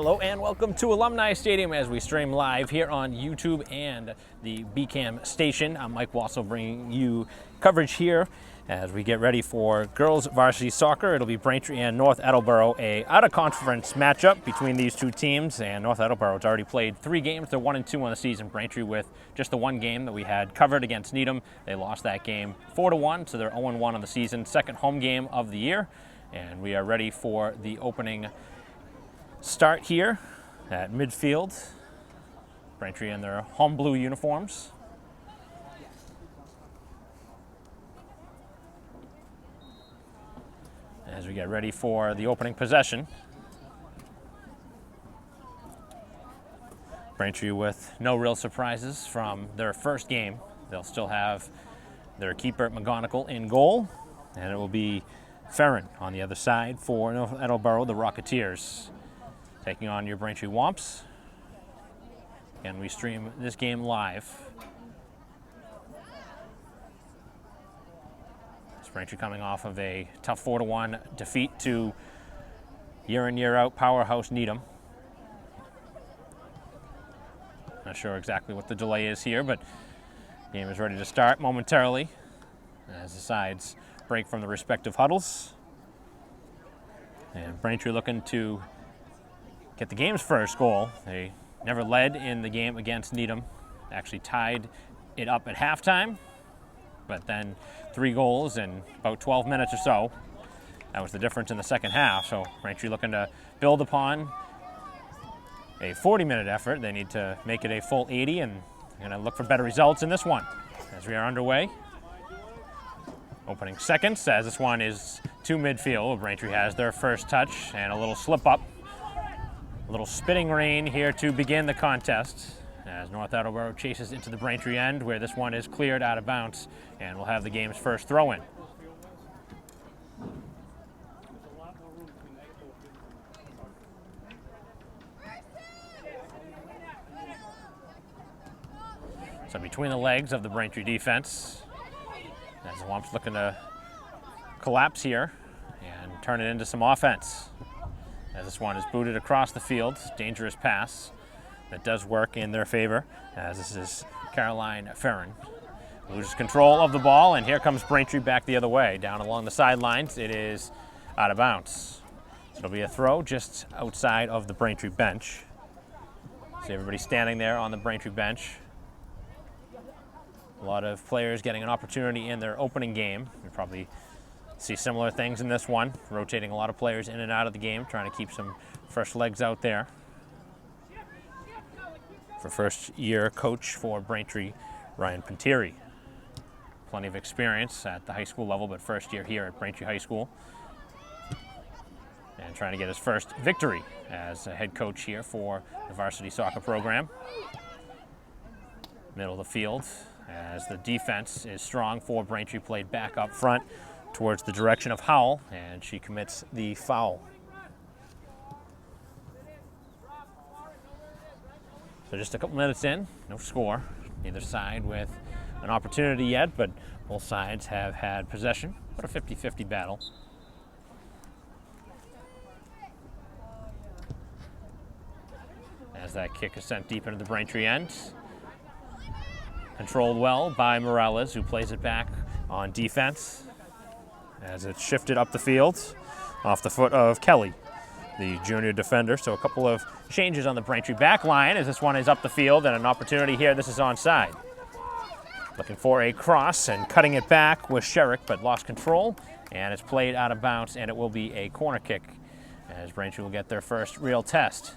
Hello and welcome to Alumni Stadium as we stream live here on YouTube and the BCAM station. I'm Mike Wassel bringing you coverage here as we get ready for girls varsity soccer. It'll be Braintree and North Attleboro, a out-of-conference matchup between these two teams. And North Attleboro has already played 3 games. They're 1-2 on the season. Braintree with just the 1 game that we had covered against Needham. They lost that game 4-1, so they're 0-1 on the season. Second home game of the year, and we are ready for the opening start here at midfield. Braintree in their home blue uniforms. As we get ready for the opening possession. Braintree with no real surprises from their first game. They'll still have their keeper McGonigal in goal, and it will be Ferrin on the other side for North Attleboro, the Rocketeers, taking on your Braintree Womps. And we stream this game live. It's Braintree coming off of a tough 4-1 defeat to year in, year out powerhouse Needham. Not sure exactly what the delay is here, but the game is ready to start momentarily as the sides break from the respective huddles. And Braintree looking to get the game's first goal. They never led in the game against Needham. Actually tied it up at halftime, but then 3 goals in about 12 minutes or so. That was the difference in the second half. So Braintree looking to build upon a 40-minute effort. They need to make it a full 80, and they're going to look for better results in this one as we are underway. Opening seconds as this one is to midfield. Braintree has their first touch and a little slip up. A little spitting rain here to begin the contest as North Attleboro chases into the Braintree end, where this one is cleared out of bounds, and we'll have the game's first throw-in. So between the legs of the Braintree defense, as the Womps looking to collapse here and turn it into some offense. As this one is booted across the field, dangerous pass that does work in their favor, as this is Caroline Ferrin. Loses control of the ball, and here comes Braintree back the other way. Down along the sidelines, it is out of bounds. So it'll be a throw just outside of the Braintree bench. See everybody standing there on the Braintree bench. A lot of players getting an opportunity in their opening game. You probably see similar things in this one, rotating a lot of players in and out of the game, trying to keep some fresh legs out there. For first-year coach for Braintree, Ryan Pantieri. Plenty of experience at the high school level, but first year here at Braintree High School. And trying to get his first victory as a head coach here for the varsity soccer program. Middle of the field, as the defense is strong for Braintree, played back up front towards the direction of Howell, and she commits the foul. So just a couple minutes in, no score. Neither side with an opportunity yet, but both sides have had possession. What a 50-50 battle. As that kick is sent deep into the Braintree end. Controlled well by Morales, who plays it back on defense, as it's shifted up the field off the foot of Kelly, the junior defender. So a couple of changes on the Braintree back line as this one is up the field, and an opportunity here. This is onside. Looking for a cross and cutting it back was Sherrick, but lost control, and it's played out of bounds, and it will be a corner kick as Braintree will get their first real test.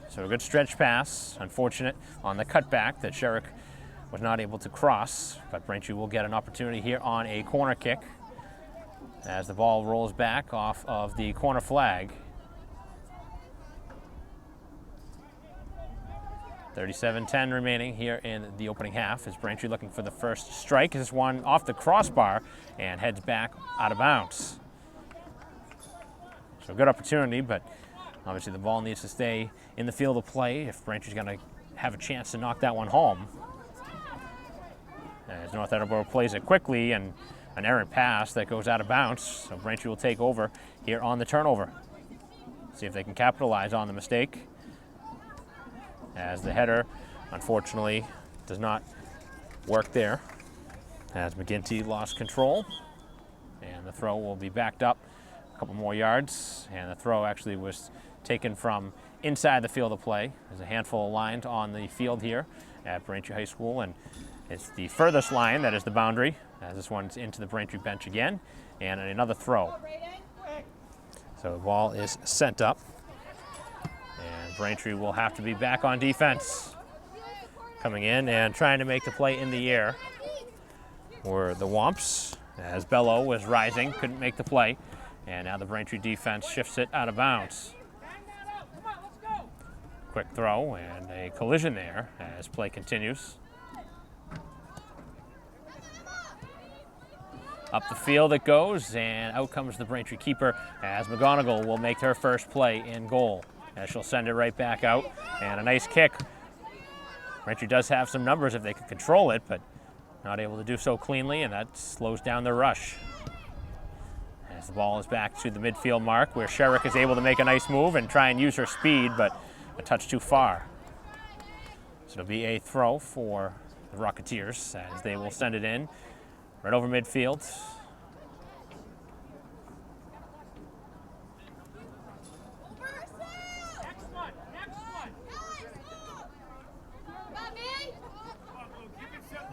So a good stretch pass, unfortunate on the cutback that Sherrick was not able to cross, but Braintree will get an opportunity here on a corner kick as the ball rolls back off of the corner flag. 37-10 remaining here in the opening half as Braintree looking for the first strike. This one off the crossbar and heads back out of bounds. So a good opportunity, but obviously the ball needs to stay in the field of play if Braintree's going to have a chance to knock that one home. As North Attleboro plays it quickly, and an errant pass that goes out of bounds. So Braintree will take over here on the turnover. See if they can capitalize on the mistake. As the header, unfortunately, does not work there. As McGinty lost control. And the throw will be backed up a couple more yards. And the throw actually was taken from inside the field of play. There's a handful of lines on the field here at Braintree High School, and it's the furthest line that is the boundary, as this one's into the Braintree bench again, and another throw. So the ball is sent up, and Braintree will have to be back on defense. Coming in and trying to make the play in the air were the Womps, as Bello was rising, couldn't make the play, and now the Braintree defense shifts it out of bounds. Quick throw and a collision there as play continues. Up the field it goes, and out comes the Braintree keeper as McGonigal will make her first play in goal. As she'll send it right back out, and a nice kick. Braintree does have some numbers if they can control it, but not able to do so cleanly, and that slows down their rush. As the ball is back to the midfield mark, where Sherrick is able to make a nice move and try and use her speed, but a touch too far. So it'll be a throw for the Rocketeers as they will send it in right over midfield.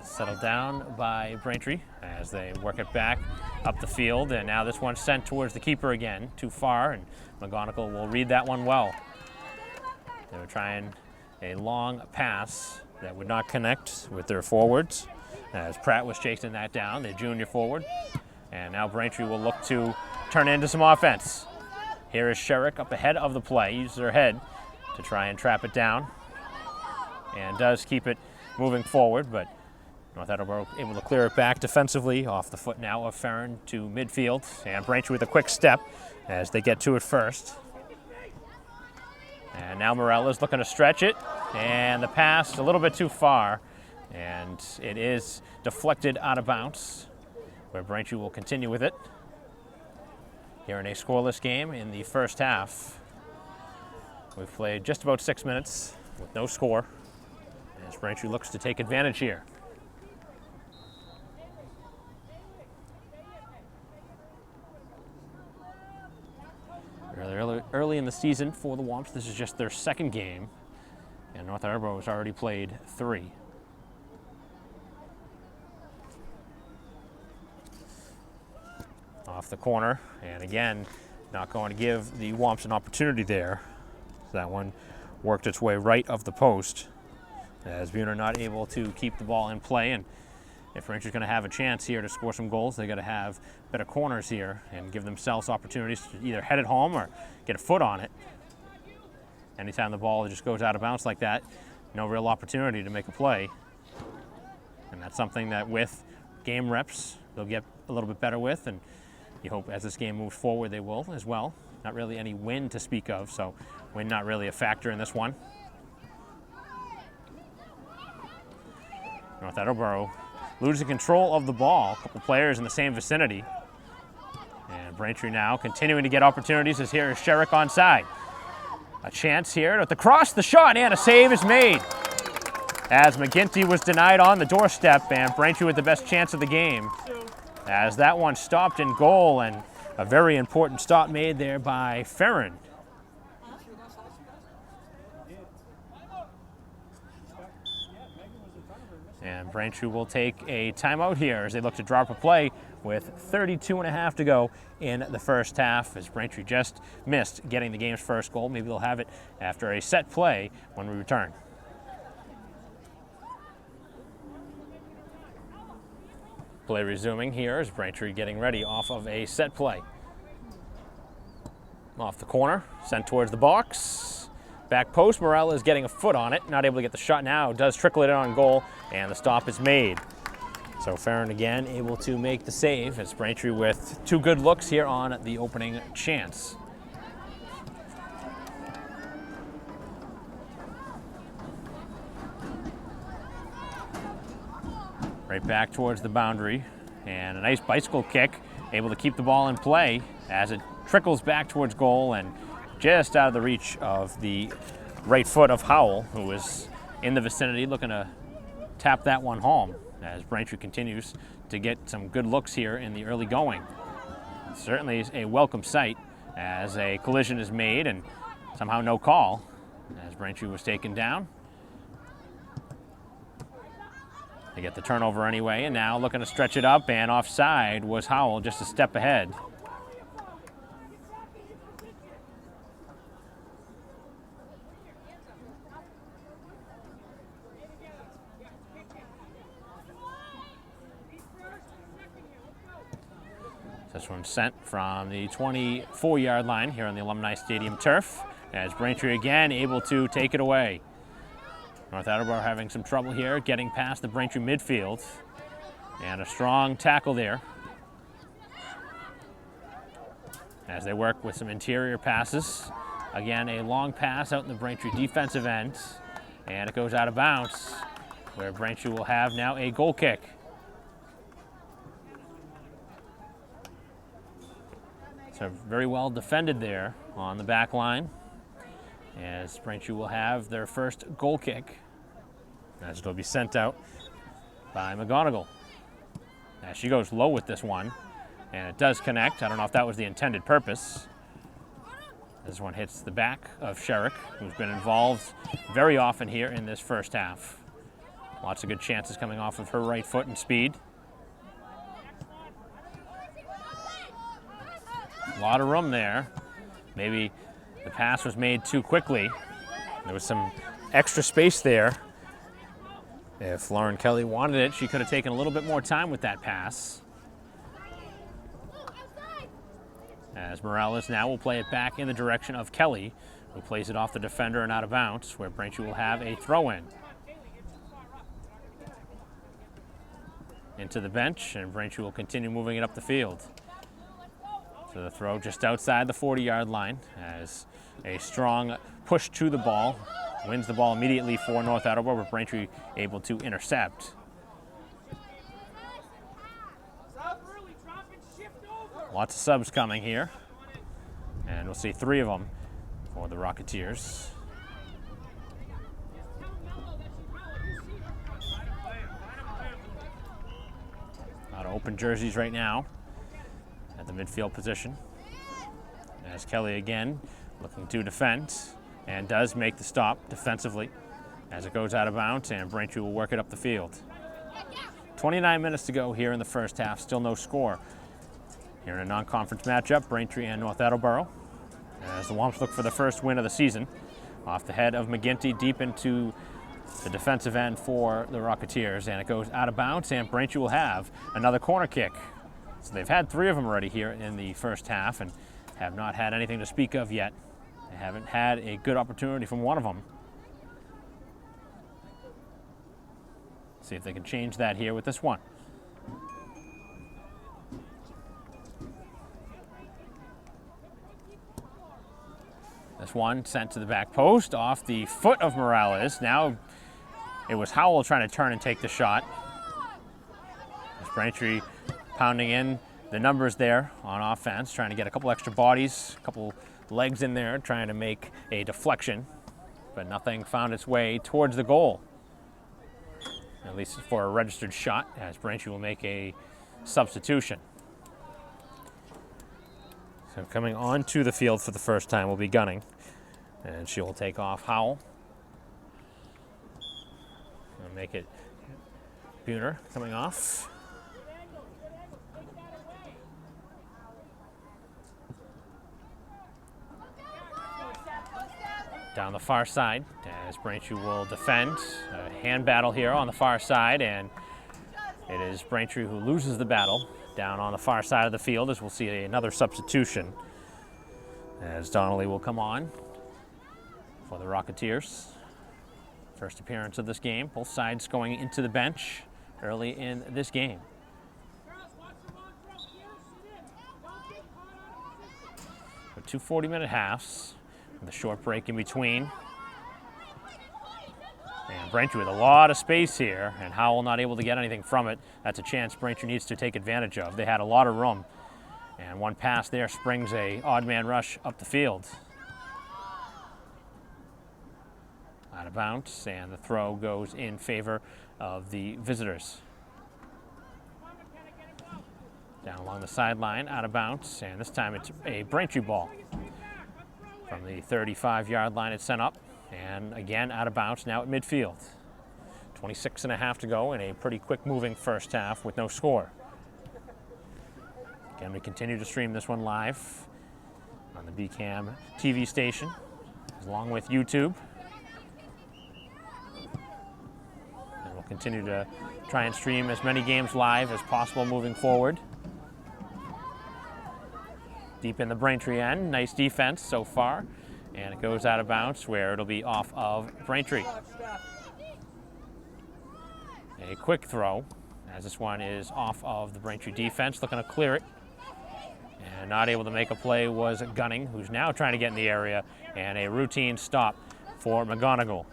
Settled down by Braintree as they work it back up the field, and now this one's sent towards the keeper again, too far, and McGonigal will read that one well. They were trying a long pass that would not connect with their forwards, as Pratt was chasing that down, the junior forward. And now Braintree will look to turn into some offense. Here is Sherrick up ahead of the play, uses her head to try and trap it down, and does keep it moving forward, but North Attleboro able to clear it back defensively off the foot now of Farron to midfield, and Braintree with a quick step as they get to it first. And now Morella's looking to stretch it, and the pass a little bit too far, and it is deflected out of bounds, where Braintree will continue with it. Here in a scoreless game in the first half. We've played just about 6 minutes with no score, as Braintree looks to take advantage here. Early in the season for the Womps, this is just their second game, and North Attleboro has already played 3. Off the corner, and again, not going to give the Womps an opportunity there. So that one worked its way right of the post, as Buhner not able to keep the ball in play, and if Rangers going to have a chance here to score some goals, they got to have better corners here and give themselves opportunities to either head it home or get a foot on it. Anytime the ball just goes out of bounds like that, no real opportunity to make a play. And that's something that with game reps, they'll get a little bit better with, and you hope as this game moves forward they will as well. Not really any win to speak of, so win not really a factor in this one. North Attleboro losing control of the ball. A couple players in the same vicinity. And Braintree now continuing to get opportunities as here is Sherrick onside. A chance here at the cross, the shot, and a save is made. As McGinty was denied on the doorstep, and Braintree with the best chance of the game. As that one stopped in goal, and a very important stop made there by Farron. And Braintree will take a timeout here as they look to drop a play with 32.5 to go in the first half, as Braintree just missed getting the game's first goal. Maybe they'll have it after a set play when we return. Play resuming here as Braintree getting ready off of a set play. Off the corner, sent towards the box. Back post, Morella is getting a foot on it, not able to get the shot now, does trickle it in on goal, and the stop is made. So Farron again able to make the save as Braintree with 2 good looks here on the opening chance. Right back towards the boundary and a nice bicycle kick, able to keep the ball in play as it trickles back towards goal and just out of the reach of the right foot of Howell, who is in the vicinity looking to tap that one home as Braintree continues to get some good looks here in the early going. Certainly is a welcome sight as a collision is made and somehow no call as Braintree was taken down. They get the turnover anyway, and now looking to stretch it up, and offside was Howell, just a step ahead. This one sent from the 24-yard line here on the Alumni Stadium turf, as Braintree again able to take it away. North Attleboro having some trouble here getting past the Braintree midfield, and a strong tackle there as they work with some interior passes. Again, a long pass out in the Braintree defensive end, and it goes out of bounds, where Braintree will have now a goal kick. So very well defended there on the back line, as Braintree will have their first goal kick, as it'll be sent out by McGonigal. As she goes low with this one, and it does connect. I don't know if that was the intended purpose. This one hits the back of Sherrick, who's been involved very often here in this first half. Lots of good chances coming off of her right foot and speed. A lot of room there. Maybe the pass was made too quickly. There was some extra space there. If Lauren Kelly wanted it, she could have taken a little bit more time with that pass. As Morales now will play it back in the direction of Kelly, who plays it off the defender and out of bounds, where Braintree will have a throw-in. Into the bench, and Braintree will continue moving it up the field. So the throw just outside the 40-yard line, as a strong push to the ball wins the ball immediately for North Attleboro, but Braintree able to intercept. Lots of subs coming here, and we'll see 3 of them for the Rocketeers. A lot of open jerseys right now at the midfield position, as Kelly again looking to defend, and does make the stop defensively as it goes out of bounds, and Braintree will work it up the field. 29 minutes to go here in the first half, still no score. Here in a non-conference matchup, Braintree and North Attleboro, as the Womps look for the first win of the season. Off the head of McGinty, deep into the defensive end for the Rocketeers, and it goes out of bounds, and Braintree will have another corner kick. So they've had 3 of them already here in the first half and have not had anything to speak of yet. They haven't had a good opportunity from one of them. See if they can change that here with this one. This one sent to the back post off the foot of Morales. Now it was Howell trying to turn and take the shot. As Braintree pounding in the numbers there on offense, trying to get a couple extra bodies, a couple legs in there, trying to make a deflection, but nothing found its way towards the goal, at least for a registered shot, as Braintree will make a substitution. So coming onto the field for the first time will be Gunning, and she will take off Howell. And make it Buhner coming off. Down the far side, as Braintree will defend. A hand battle here on the far side, and it is Braintree who loses the battle down on the far side of the field, as we'll see another substitution, as Donnelly will come on for the Rocketeers. First appearance of this game, both sides going into the bench early in this game. So 2 40-minute halves, with a short break in between. And Braintree with a lot of space here, and Howell not able to get anything from it. That's a chance Braintree needs to take advantage of. They had a lot of room, and one pass there springs a odd man rush up the field. Out of bounds, and the throw goes in favor of the visitors. Down along the sideline, out of bounds, and this time it's a Braintree ball. From the 35-yard line, it's sent up, and again out of bounds, now at midfield. 26.5 to go in a pretty quick-moving first half with no score. Again, we continue to stream this one live on the BCAM TV station, along with YouTube. And we'll continue to try and stream as many games live as possible moving forward. Deep in the Braintree end, nice defense so far, and it goes out of bounds where it'll be off of Braintree. A quick throw, as this one is off of the Braintree defense, looking to clear it. And not able to make a play was Gunning, who's now trying to get in the area, and a routine stop for McGonigal.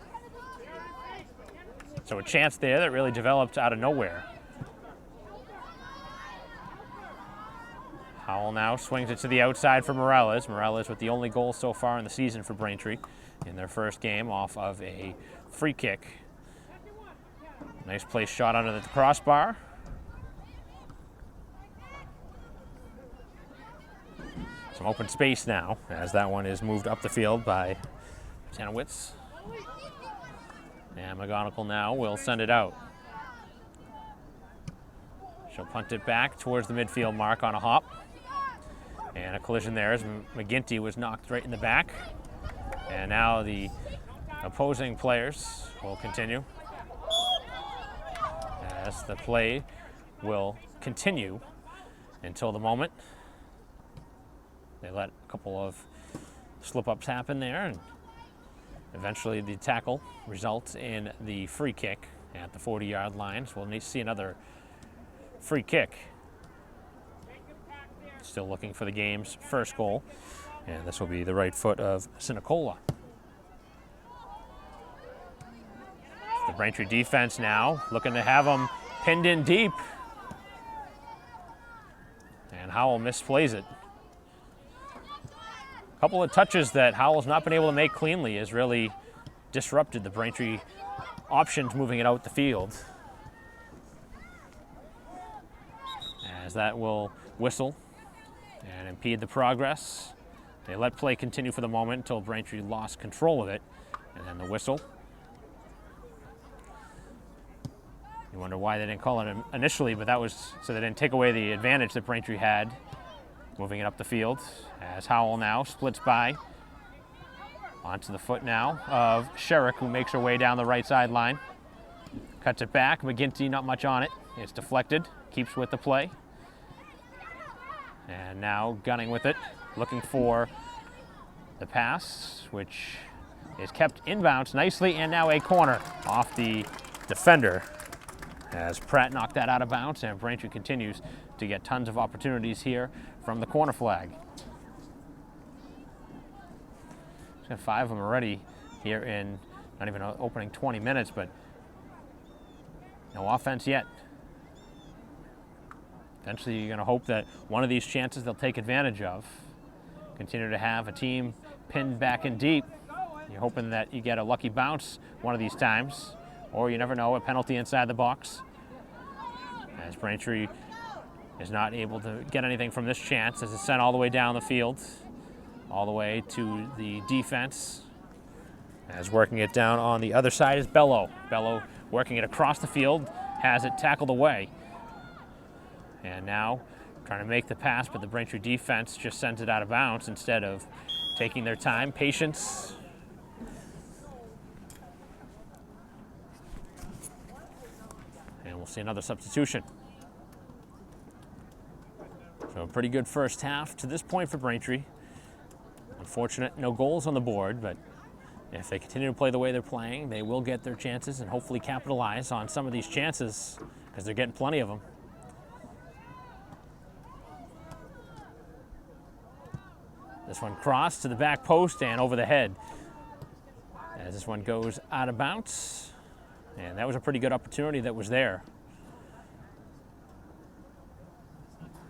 So a chance there that really developed out of nowhere. Howell now swings it to the outside for Morales. Morales with the only goal so far in the season for Braintree in their first game off of a free kick. Nice place shot under the crossbar. Some open space now as that one is moved up the field by Tanowitz. And McGonigal now will send it out. She'll punt it back towards the midfield mark on a hop. And a collision there as McGinty was knocked right in the back. And now the opposing players will continue as the play will continue until the moment. They let a couple of slip-ups happen there, and eventually the tackle results in the free kick at the 40-yard line. So we'll need to see another free kick. Still looking for the game's first goal, and this will be the right foot of Sinicola. The Braintree defense now looking to have them pinned in deep, and Howell misplays it. A couple of touches that Howell's not been able to make cleanly has really disrupted the Braintree options moving it out the field. As that will whistle and impede the progress. They let play continue for the moment until Braintree lost control of it, and then the whistle. You wonder why they didn't call it initially, but that was so they didn't take away the advantage that Braintree had moving it up the field, as Howell now splits by onto the foot now of Sherrick, who makes her way down the right sideline. Cuts it back. McGinty not much on it. It's deflected. Keeps with the play. And now Gunning with it, looking for the pass, which is kept inbounds nicely, and now a corner off the defender as Pratt knocked that out of bounds, and Braintree continues to get tons of opportunities here from the corner flag. He's got 5 of them already here in not even opening 20 minutes, but no offense yet. Eventually, you're going to hope that one of these chances they'll take advantage of. Continue to have a team pinned back in deep. You're hoping that you get a lucky bounce one of these times, or you never know, a penalty inside the box. As Braintree is not able to get anything from this chance as it's sent all the way down the field, all the way to the defense. As working it down on the other side is Bello. Bello working it across the field, has it tackled away. And now trying to make the pass, but the Braintree defense just sends it out of bounds instead of taking their time. Patience. And we'll see another substitution. So a pretty good first half to this point for Braintree. Unfortunate, no goals on the board, but if they continue to play the way they're playing, they will get their chances and hopefully capitalize on some of these chances because they're getting plenty of them. This one crossed to the back post and over the head as this one goes out of bounds. And that was a pretty good opportunity that was there.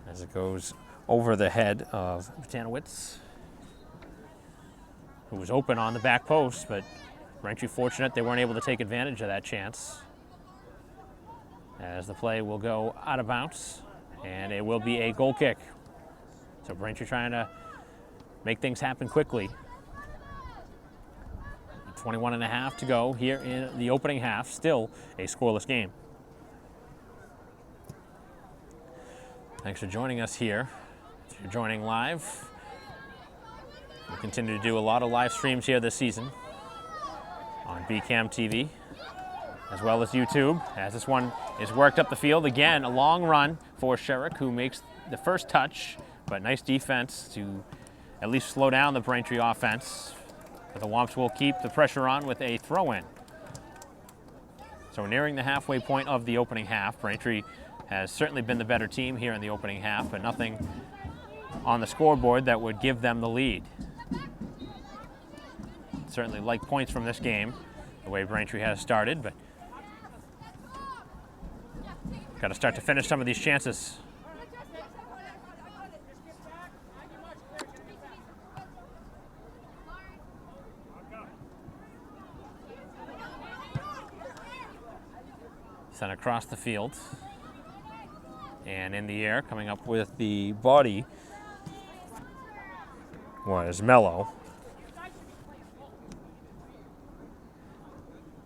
As it goes over the head of Vitanowicz, who was open on the back post, but Braintree fortunate they weren't able to take advantage of that chance. As the play will go out of bounds, and it will be a goal kick. So Braintree trying to make things happen quickly. 21 and a half to go here in the opening half, still a scoreless game. Thanks for joining us here. If you're joining live, we'll continue to do a lot of live streams here this season on BCAM TV, as well as YouTube, as this one is worked up the field. Again, a long run for Sherrick, who makes the first touch, but nice defense to at least slow down the Braintree offense. But the Womps will keep the pressure on with a throw-in. So we're nearing the halfway point of the opening half. Braintree has certainly been the better team here in the opening half, but nothing on the scoreboard that would give them the lead. Certainly like points from this game, the way Braintree has started, but got to start to finish some of these chances. Sent across the field. And in the air, coming up with the body was Mello.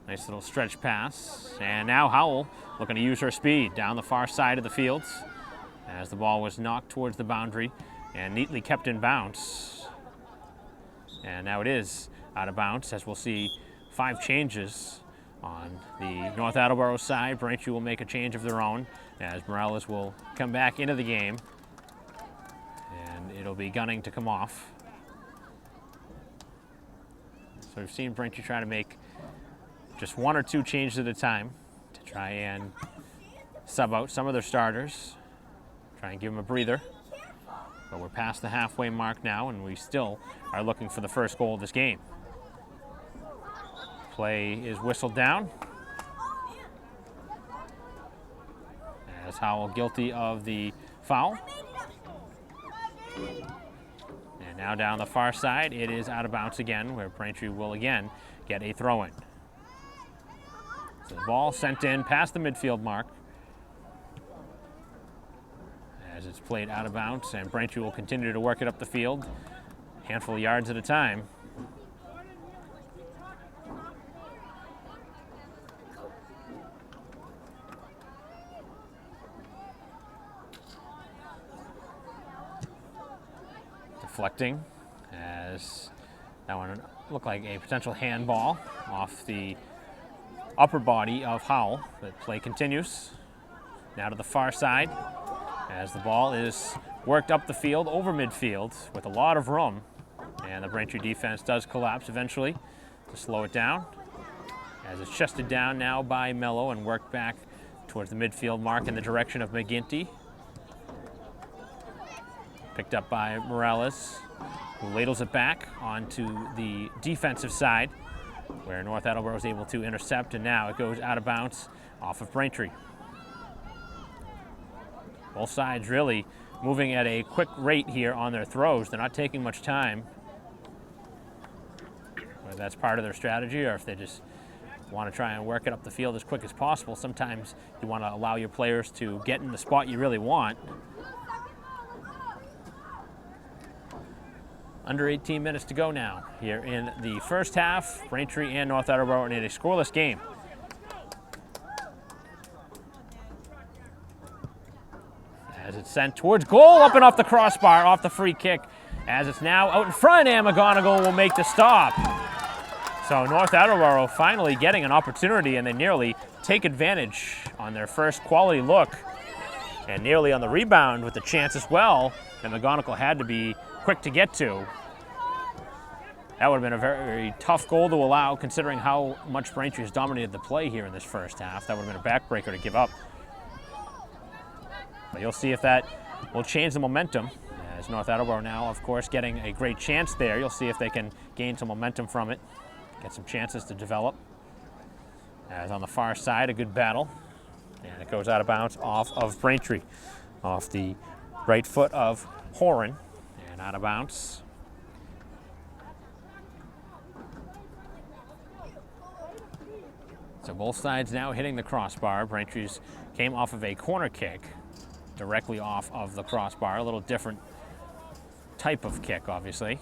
Nice little stretch pass. And now Howell looking to use her speed down the far side of the field as the ball was knocked towards the boundary and neatly kept in bounds. And now it is out of bounds, as we'll see 5 changes on the North Attleboro side. Braintree will make a change of their own as Morales will come back into the game, and it'll be Gunning to come off. So we've seen Braintree try to make just 1 or 2 changes at a time to try and sub out some of their starters, try and give them a breather. But we're past the halfway mark now, and we still are looking for the first goal of this game. Play is whistled down as Howell guilty of the foul. And now down the far side, it is out of bounds again, where Braintree will again get a throw-in. So the ball sent in past the midfield mark as it's played out of bounds, and Braintree will continue to work it up the field, a handful of yards at a time. Deflecting, as that one looked like a potential handball off the upper body of Howell. But play continues. Now to the far side as the ball is worked up the field over midfield with a lot of room. And the Braintree defense does collapse eventually to slow it down, as it's chested down now by Mello and worked back towards the midfield mark in the direction of McGinty. Picked up by Morales, who ladles it back onto the defensive side, where North Attleboro is able to intercept, and now it goes out of bounds off of Braintree. Both sides really moving at a quick rate here on their throws. They're not taking much time. Whether that's part of their strategy or if they just want to try and work it up the field as quick as possible. Sometimes you want to allow your players to get in the spot you really want. Under 18 minutes to go now here in the first half. Braintree and North Attleboro in a scoreless game. As it's sent towards goal, up and off the crossbar, off the free kick. As it's now out in front, and McGonigal will make the stop. So North Attleboro finally getting an opportunity, and they nearly take advantage on their first quality look. And nearly on the rebound with the chance as well, that McGonigal had to be quick to get to. That would have been a very, very tough goal to allow, considering how much Braintree has dominated the play here in this first half. That would have been a backbreaker to give up. But you'll see if that will change the momentum, as North Attleboro now, of course, getting a great chance there. You'll see if they can gain some momentum from it, get some chances to develop. As on the far side, a good battle. And it goes out of bounds off of Braintree. Off the right foot of Horan. And out of bounds. So both sides now hitting the crossbar. Braintree's came off of a corner kick. Directly off of the crossbar. A little different type of kick, obviously.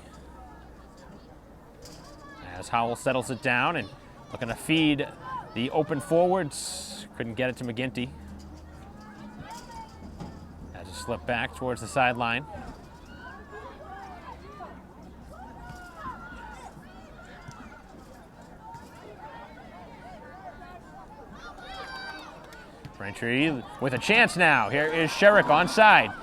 As Howell settles it down and looking to feed the open forwards. Couldn't get it to McGinty. As it slipped back towards the sideline. Braintree with a chance now. Here is Sherrick onside.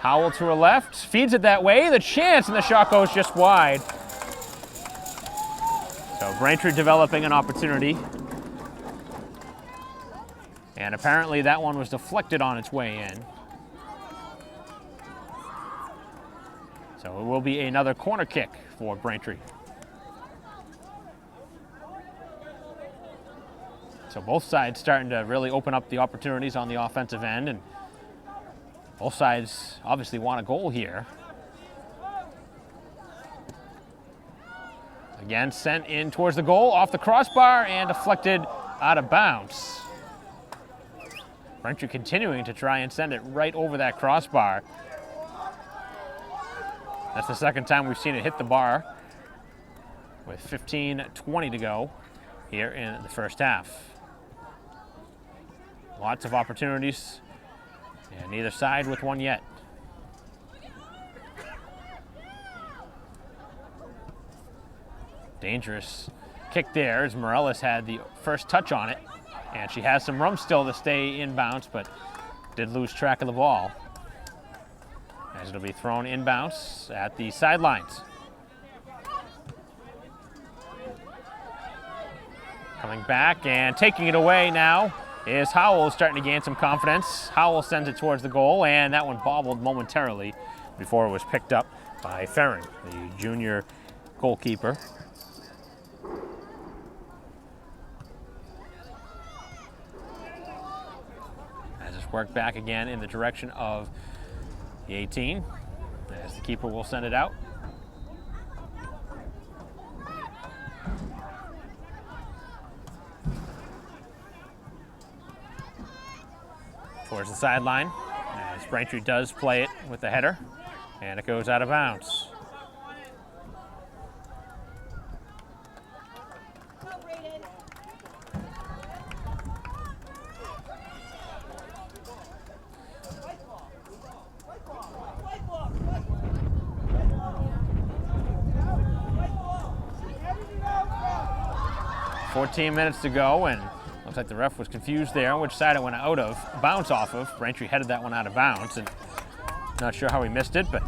Howell to her left, feeds it that way. The chance, and the shot goes just wide. So Braintree developing an opportunity. And apparently that one was deflected on its way in. So it will be another corner kick for Braintree. So both sides starting to really open up the opportunities on the offensive end, and both sides obviously want a goal here. Again, sent in towards the goal, off the crossbar, and deflected out of bounds. Braintree continuing to try and send it right over that crossbar. That's the second time we've seen it hit the bar with 15:20 to go here in the first half. Lots of opportunities, and neither side with one yet. Dangerous kick there as Morales had the first touch on it, and she has some room still to stay inbounds, but did lose track of the ball. As it'll be thrown inbounds at the sidelines. Coming back and taking it away now is Howell, starting to gain some confidence. Howell sends it towards the goal, and that one bobbled momentarily before it was picked up by Ferrin, the junior goalkeeper. As it's worked back again in the direction of the 18, as the keeper will send it out. Towards the sideline, as Braintree does play it with the header, and it goes out of bounds. "14 minutes to go, and looks like the ref was confused there on which side it went out of, bounce off of. Braintree headed that one out of bounds, and not sure how he missed it, but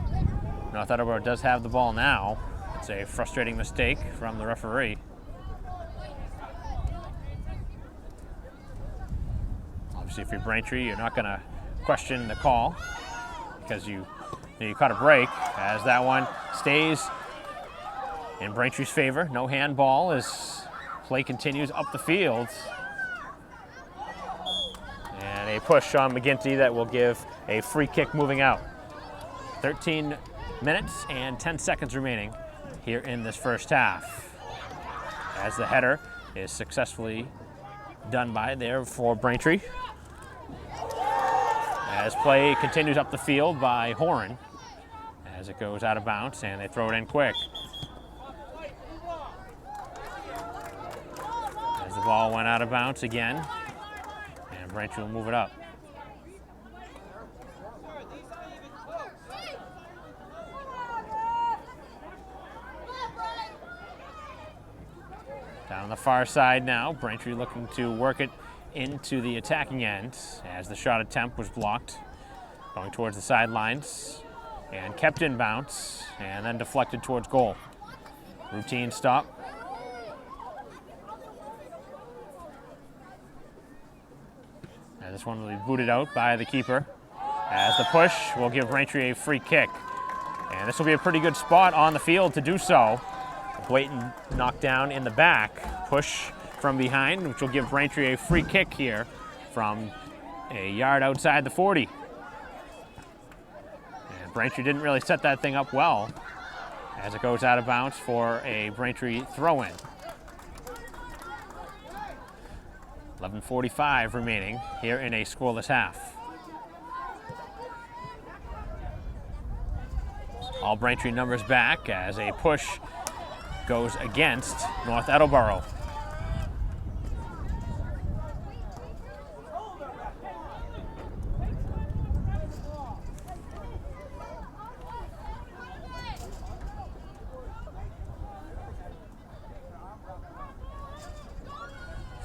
North Attleboro does have the ball now. It's a frustrating mistake from the referee. Obviously, if you're Braintree, you're not going to question the call because you caught a break, as that one stays in Braintree's favor. No handball as play continues up the field. And a push on McGinty that will give a free kick moving out. 13 minutes and 10 seconds remaining here in this first half, as the header is successfully done by there for Braintree. As play continues up the field by Horan, as it goes out of bounds, and they throw it in quick. As the ball went out of bounds again, and Braintree will move it up. Down on the far side now, Braintree looking to work it into the attacking end, as the shot attempt was blocked, going towards the sidelines, and kept in bounds, and then deflected towards goal. Routine stop. And this one will be booted out by the keeper, as the push will give Braintree a free kick. And this will be a pretty good spot on the field to do so. Blatant knockdown in the back. Push from behind, which will give Braintree a free kick here from a yard outside the 40. And Braintree didn't really set that thing up well as it goes out of bounds for a Braintree throw-in. 11:45 remaining here in a scoreless half. All Braintree numbers back as a push goes against North Attleboro.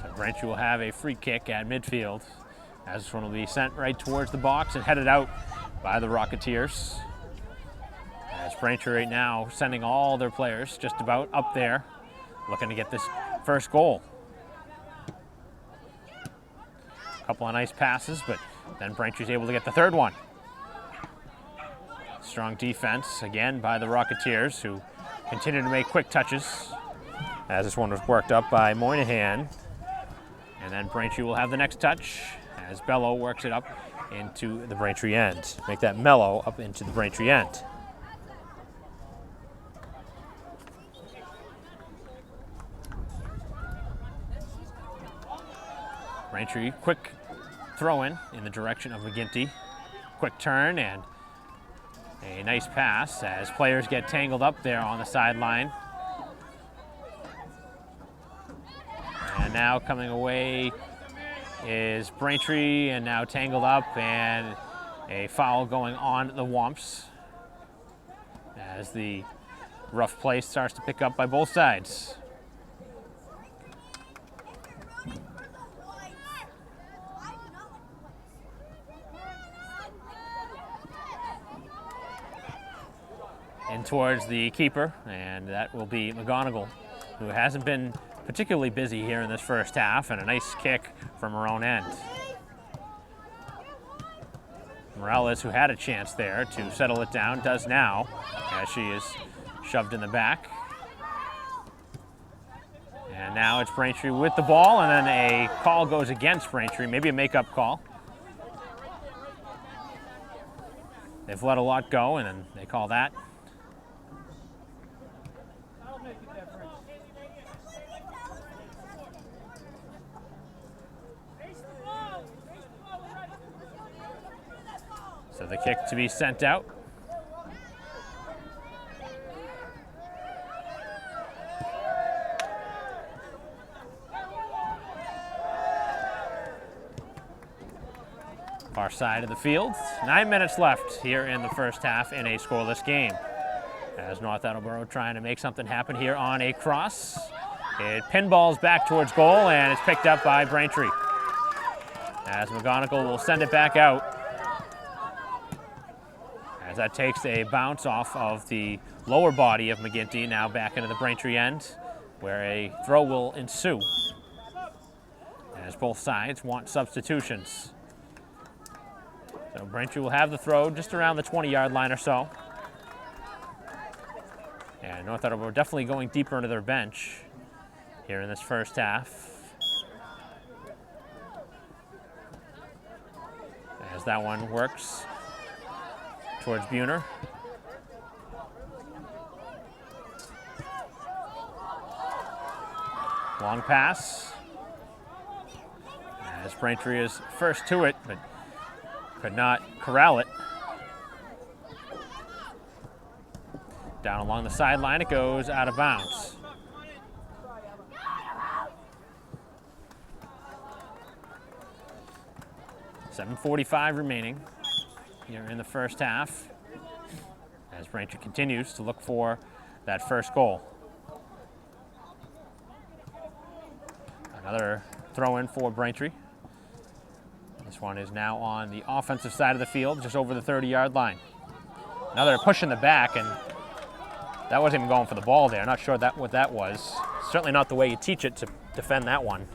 So Braintree will have a free kick at midfield as this one will be sent right towards the box and headed out by the Rocketeers. As Braintree right now sending all their players just about up there, looking to get this first goal. A couple of nice passes, but then Braintree's able to get the third one. Strong defense again by the Rocketeers, who continue to make quick touches as this one was worked up by Moynihan. And then Braintree will have the next touch as Bello works it up into the Braintree end. Make that mellow up into the Braintree end. Braintree, quick throw-in in the direction of McGinty. Quick turn and a nice pass as players get tangled up there on the sideline. And now coming away is Braintree, and now tangled up, and a foul going on the Wumps as the rough play starts to pick up by both sides. In towards the keeper, and that will be McGonigal, who hasn't been particularly busy here in this first half, and a nice kick from her own end. Morales, who had a chance there to settle it down, does now, as she is shoved in the back. And now it's Braintree with the ball, and then a call goes against Braintree, maybe a make-up call. They've let a lot go, and then they call that. So the kick to be sent out. Far side of the field. 9 minutes left here in the first half in a scoreless game. As North Attleboro trying to make something happen here on a cross. It pinballs back towards goal, and it's picked up by Braintree. As McGonigal will send it back out. As that takes a bounce off of the lower body of McGinty, now back into the Braintree end, where a throw will ensue. As both sides want substitutions. So Braintree will have the throw just around the 20-yard line or so. And North Attleboro definitely going deeper into their bench here in this first half. As that one works towards Buhner. Long pass. As Braintree is first to it, but could not corral it. Down along the sideline, it goes out of bounds. .7:45 remaining here in the first half as Braintree continues to look for that first goal. Another throw in for Braintree. This one is now on the offensive side of the field, just over the 30-yard line. Another push in the back, and that wasn't even going for the ball there. Not sure what that was. Certainly not the way you teach it to defend that one.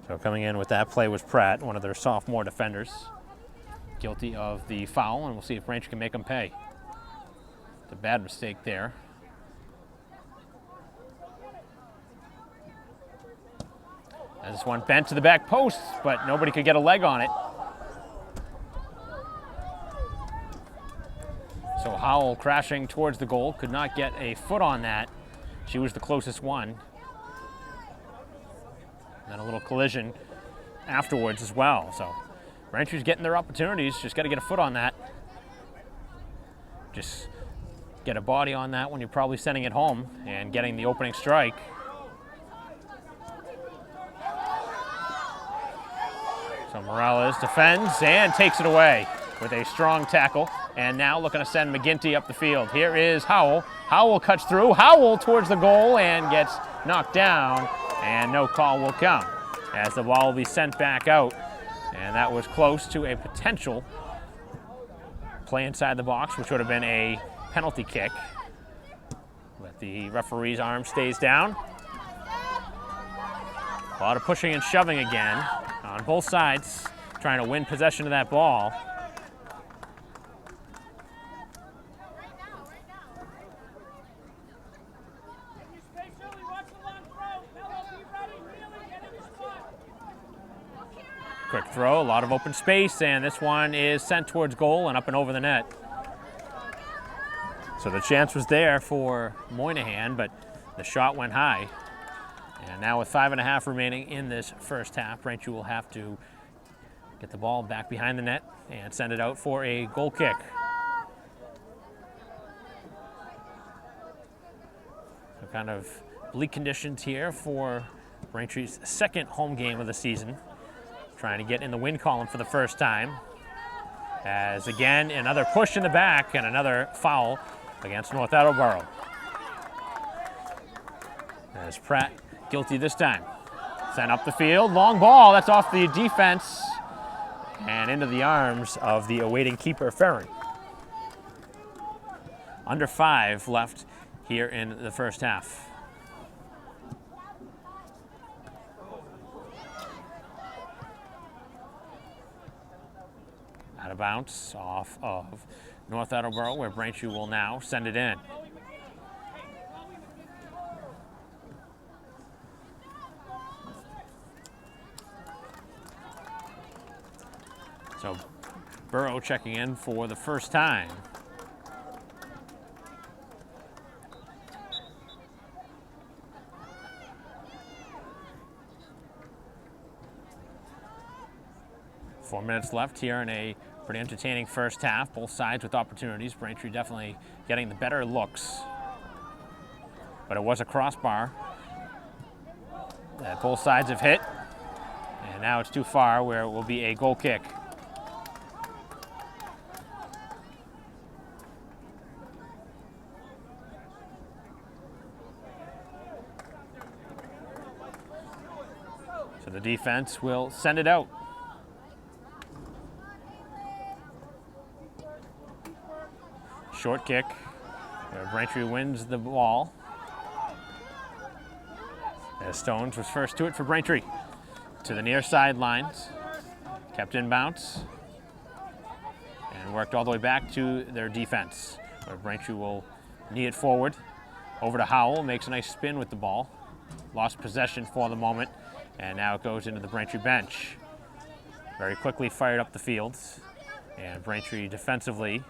So coming in with that play was Pratt, one of their sophomore defenders, guilty of the foul, and we'll see if Braintree can make them pay. It's a bad mistake there. This one bent to the back post, but nobody could get a leg on it. So Howell crashing towards the goal, could not get a foot on that. She was the closest one. And a little collision afterwards as well. So Braintree's getting their opportunities, just got to get a foot on that. Just get a body on that when you're probably sending it home and getting the opening strike. So Morales defends and takes it away with a strong tackle. And now looking to send McGinty up the field. Here is Howell. Howell cuts through. Howell towards the goal and gets knocked down. And no call will come as the ball will be sent back out. And that was close to a potential play inside the box, which would have been a penalty kick. But the referee's arm stays down. A lot of pushing and shoving again on both sides, trying to win possession of that ball. Quick throw, a lot of open space, and this one is sent towards goal and up and over the net. So the chance was there for Moynihan, but the shot went high. And now with 5.5 remaining in this first half, Braintree will have to get the ball back behind the net and send it out for a goal kick. So kind of bleak conditions here for Braintree's second home game of the season. Trying to get in the win column for the first time. As again, another push in the back and another foul against North Attleboro. As Pratt guilty this time. Sent up the field, long ball, that's off the defense and into the arms of the awaiting keeper, Ferrin. Under 5 left here in the first half. Out of bounds off of North Attleboro, where Braintree will now send it in. So Burrow checking in for the first time. Four minutes left here in a pretty entertaining first half. Both sides with opportunities. Braintree definitely getting the better looks. But it was a crossbar that both sides have hit. And now it's too far where it will be a goal kick. So the defense will send it out. Short kick, where Braintree wins the ball. As Stones was first to it for Braintree. To the near sidelines, kept in bounce, and worked all the way back to their defense, where Braintree will knee it forward. Over to Howell, makes a nice spin with the ball. Lost possession for the moment, and now it goes into the Braintree bench. Very quickly fired up the field, and Braintree defensively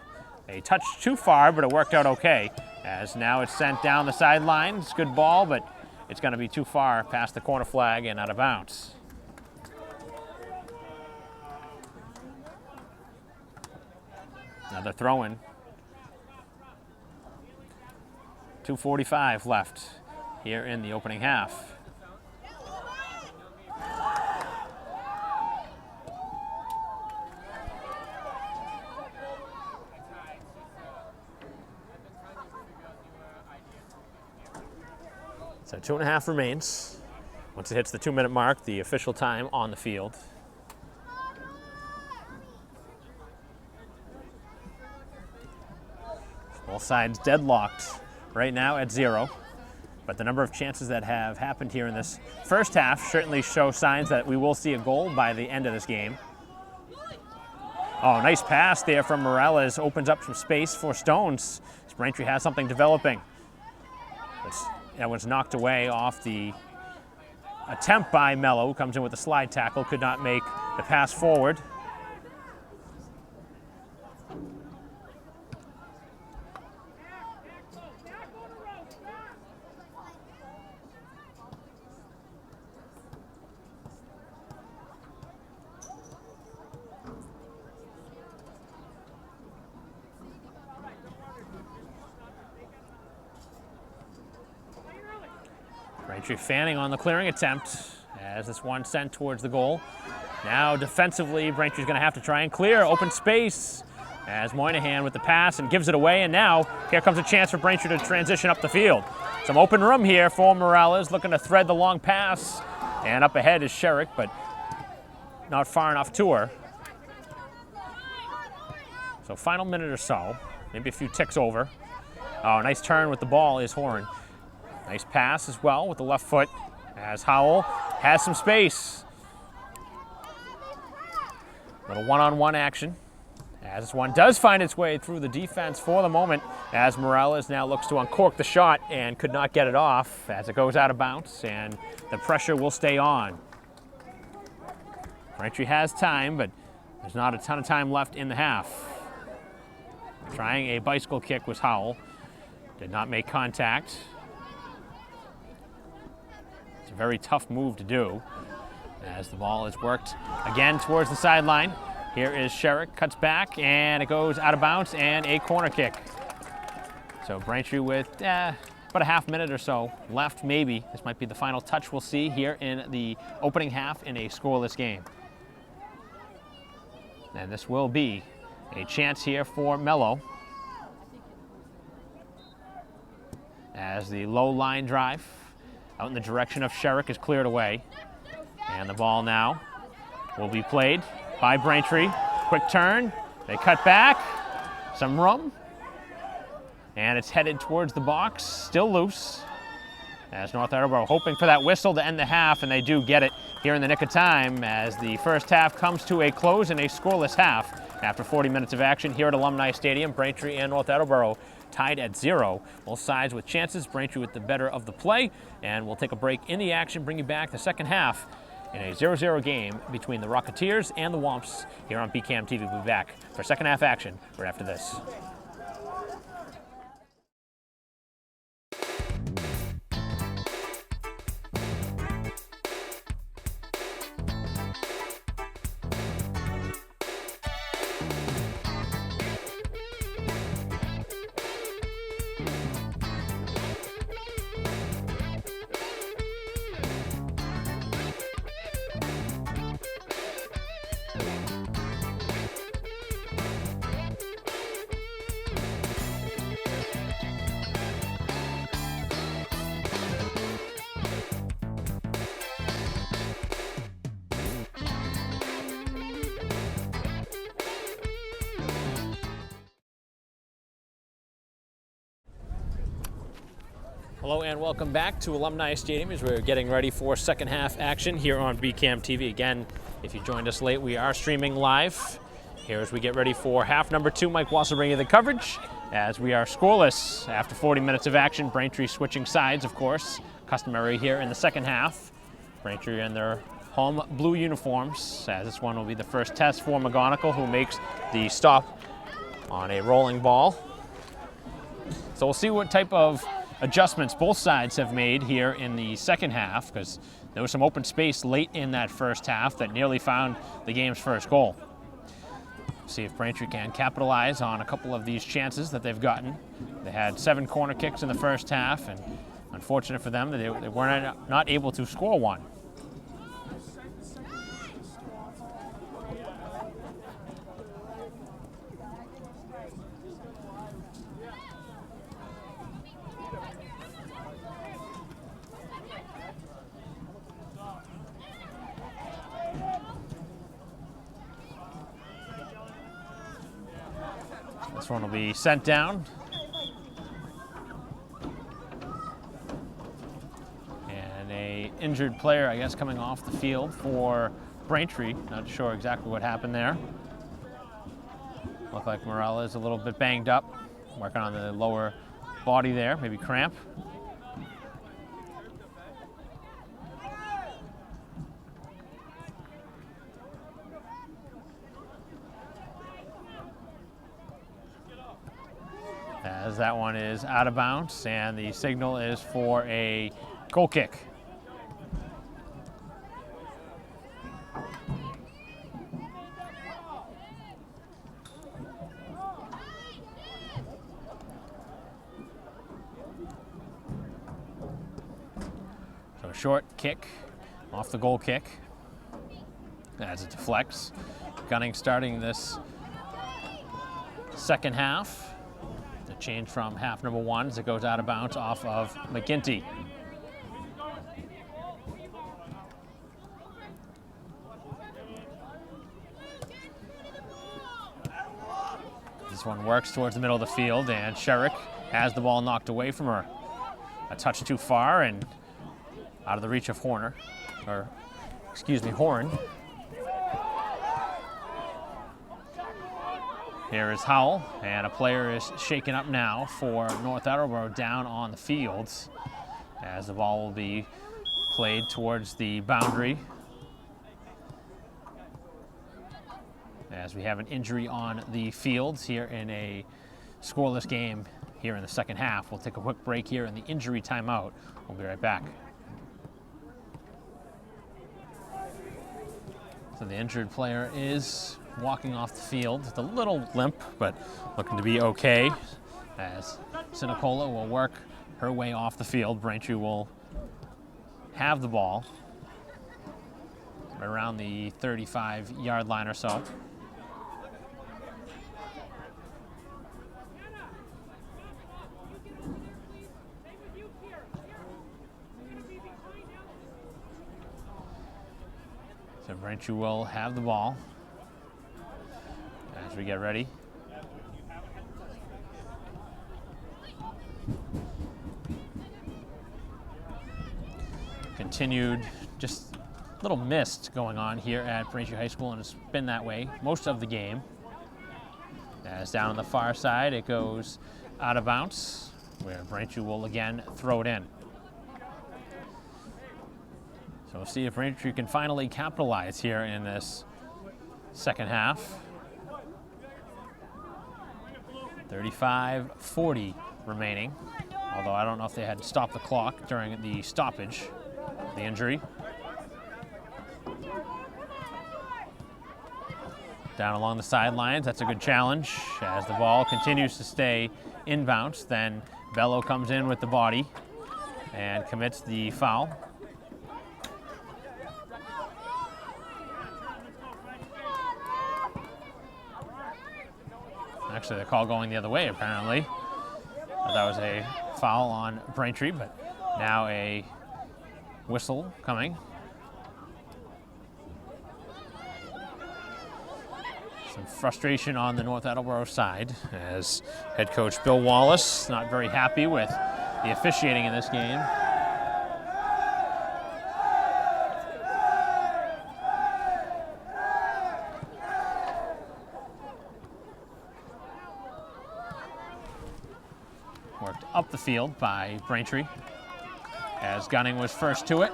a touch too far, but it worked out okay, as now it's sent down the sidelines. Good ball, but it's going to be too far past the corner flag and out of bounds. Another throw-in. 2:45 left here in the opening half. So 2.5 remains. Once it hits the 2-minute mark, the official time on the field. Both sides deadlocked right now at 0. But the number of chances that have happened here in this first half certainly show signs that we will see a goal by the end of this game. Oh, nice pass there from Morales. Opens up some space for Stones. Braintree has something developing. That was knocked away off the attempt by Mello, who comes in with a slide tackle, could not make the pass forward. Braintree fanning on the clearing attempt as this one sent towards the goal. Now defensively, Braintree's going to have to try and clear open space as Moynihan with the pass and gives it away. And now here comes a chance for Braintree to transition up the field. Some open room here for Morales, looking to thread the long pass. And up ahead is Sherrick, but not far enough to her. So final minute or so, maybe a few ticks over. Oh, nice turn with the ball is Horan. Nice pass as well with the left foot as Howell has some space. Little one-on-one action as this one does find its way through the defense for the moment as Morales now looks to uncork the shot and could not get it off as it goes out of bounds, and the pressure will stay on. Braintree has time, but there's not a ton of time left in the half. Trying a bicycle kick was Howell. Did not make contact. It's a very tough move to do as the ball is worked again towards the sideline. Here is Sherrick, cuts back, and it goes out of bounds, and a corner kick. So Braintree with about a half minute or so left, maybe. This might be the final touch we'll see here in the opening half in a scoreless game. And this will be a chance here for Mello as the low line drive out in the direction of Sherrick is cleared away. And the ball now will be played by Braintree. Quick turn, they cut back, some room, and it's headed towards the box, still loose, as North Attleboro hoping for that whistle to end the half, and they do get it here in the nick of time as the first half comes to a close in a scoreless half. After 40 minutes of action here at Alumni Stadium, Braintree and North Attleboro tied at 0. Both sides with chances, Braintree with the better of the play, and we'll take a break in the action, bring you back the second half in a 0-0 game between the Rocketeers and the Womps here on BCAM TV. We'll be back for second half action right after this. Hello and welcome back to Alumni Stadium as we're getting ready for second half action here on BCAM TV. Again, if you joined us late, we are streaming live here as we get ready for half number 2. Mike Walser bringing you the coverage as we are scoreless after 40 minutes of action. Braintree switching sides, of course, customary here in the second half. Braintree in their home blue uniforms, as this one will be the first test for McGonigal, who makes the stop on a rolling ball. So we'll see what type of adjustments both sides have made here in the second half, because there was some open space late in that first half that nearly found the game's first goal. See if Braintree can capitalize on a couple of these chances that they've gotten. They had 7 corner kicks in the first half, and unfortunate for them that they were not able to score one. This one will be sent down. And a injured player, I guess, coming off the field for Braintree. Not sure exactly what happened there. Looked like Morales a little bit banged up, working on the lower body there, maybe cramp. as that one is out of bounds, and the signal is for a goal kick. So a short kick off the goal kick as it deflects. Gunning starting this second half. The change from half number one as it goes out of bounds off of McGinty. This one works towards the middle of the field, and Sherrick has the ball knocked away from her. A touch too far and out of the reach of Horn. Here is Howell, and a player is shaken up now for North Attleboro down on the fields as the ball will be played towards the boundary. As we have an injury on the fields here in a scoreless game here in the second half. We'll take a quick break here in the injury timeout. We'll be right back. So the injured player is walking off the field with a little limp, but looking to be okay as Sinicola will work her way off the field. Braintree will have the ball around the 35-yard line or so. So Braintree will have the ball as we get ready. Continued just a little mist going on here at Braintree High School, and it's been that way most of the game. As down on the far side, it goes out of bounds, where Braintree will again throw it in. So we'll see if Braintree can finally capitalize here in this second half. 35-40 remaining, although I don't know if they had to stop the clock during the stoppage, the injury. Down along the sidelines, that's a good challenge as the ball continues to stay inbounds. Then Bello comes in with the body and commits the foul. Actually, the call going the other way, apparently. That was a foul on Braintree, but now a whistle coming. Some frustration on the North Attleboro side as head coach Bill Wallace not very happy with the officiating in this game. Worked up the field by Braintree as Gunning was first to it.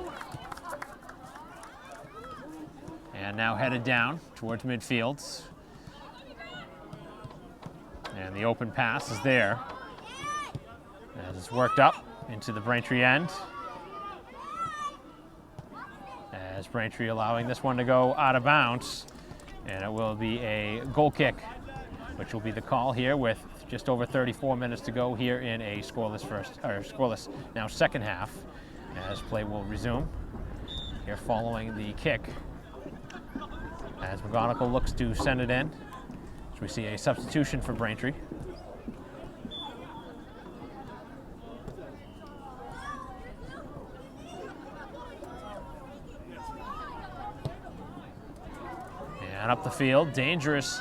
And now headed down towards midfield. And the open pass is there as it's worked up into the Braintree end. As Braintree allowing this one to go out of bounds. And it will be a goal kick, which will be the call here with just over 34 minutes to go here in a scoreless now second half, as play will resume here following the kick as McGonigal looks to send it in. So we see a substitution for Braintree. And up the field, dangerous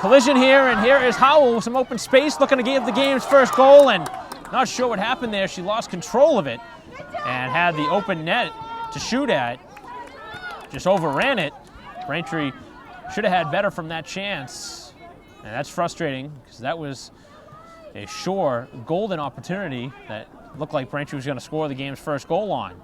collision here, and here is Howell with some open space, looking to give the game's first goal, and not sure what happened there. She lost control of it and had the open net to shoot at. Just overran it. Braintree should have had better from that chance, and that's frustrating because that was a sure golden opportunity that looked like Braintree was going to score the game's first goal on.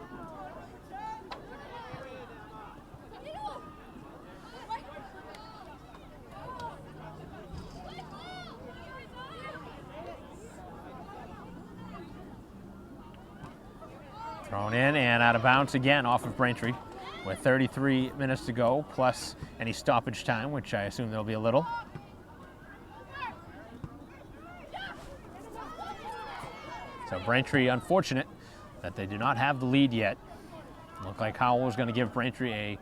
Thrown in and out of bounds again off of Braintree with 33 minutes to go, plus any stoppage time, which I assume there'll be a little. So Braintree, unfortunate that they do not have the lead yet. Looked like Howell was going to give Braintree a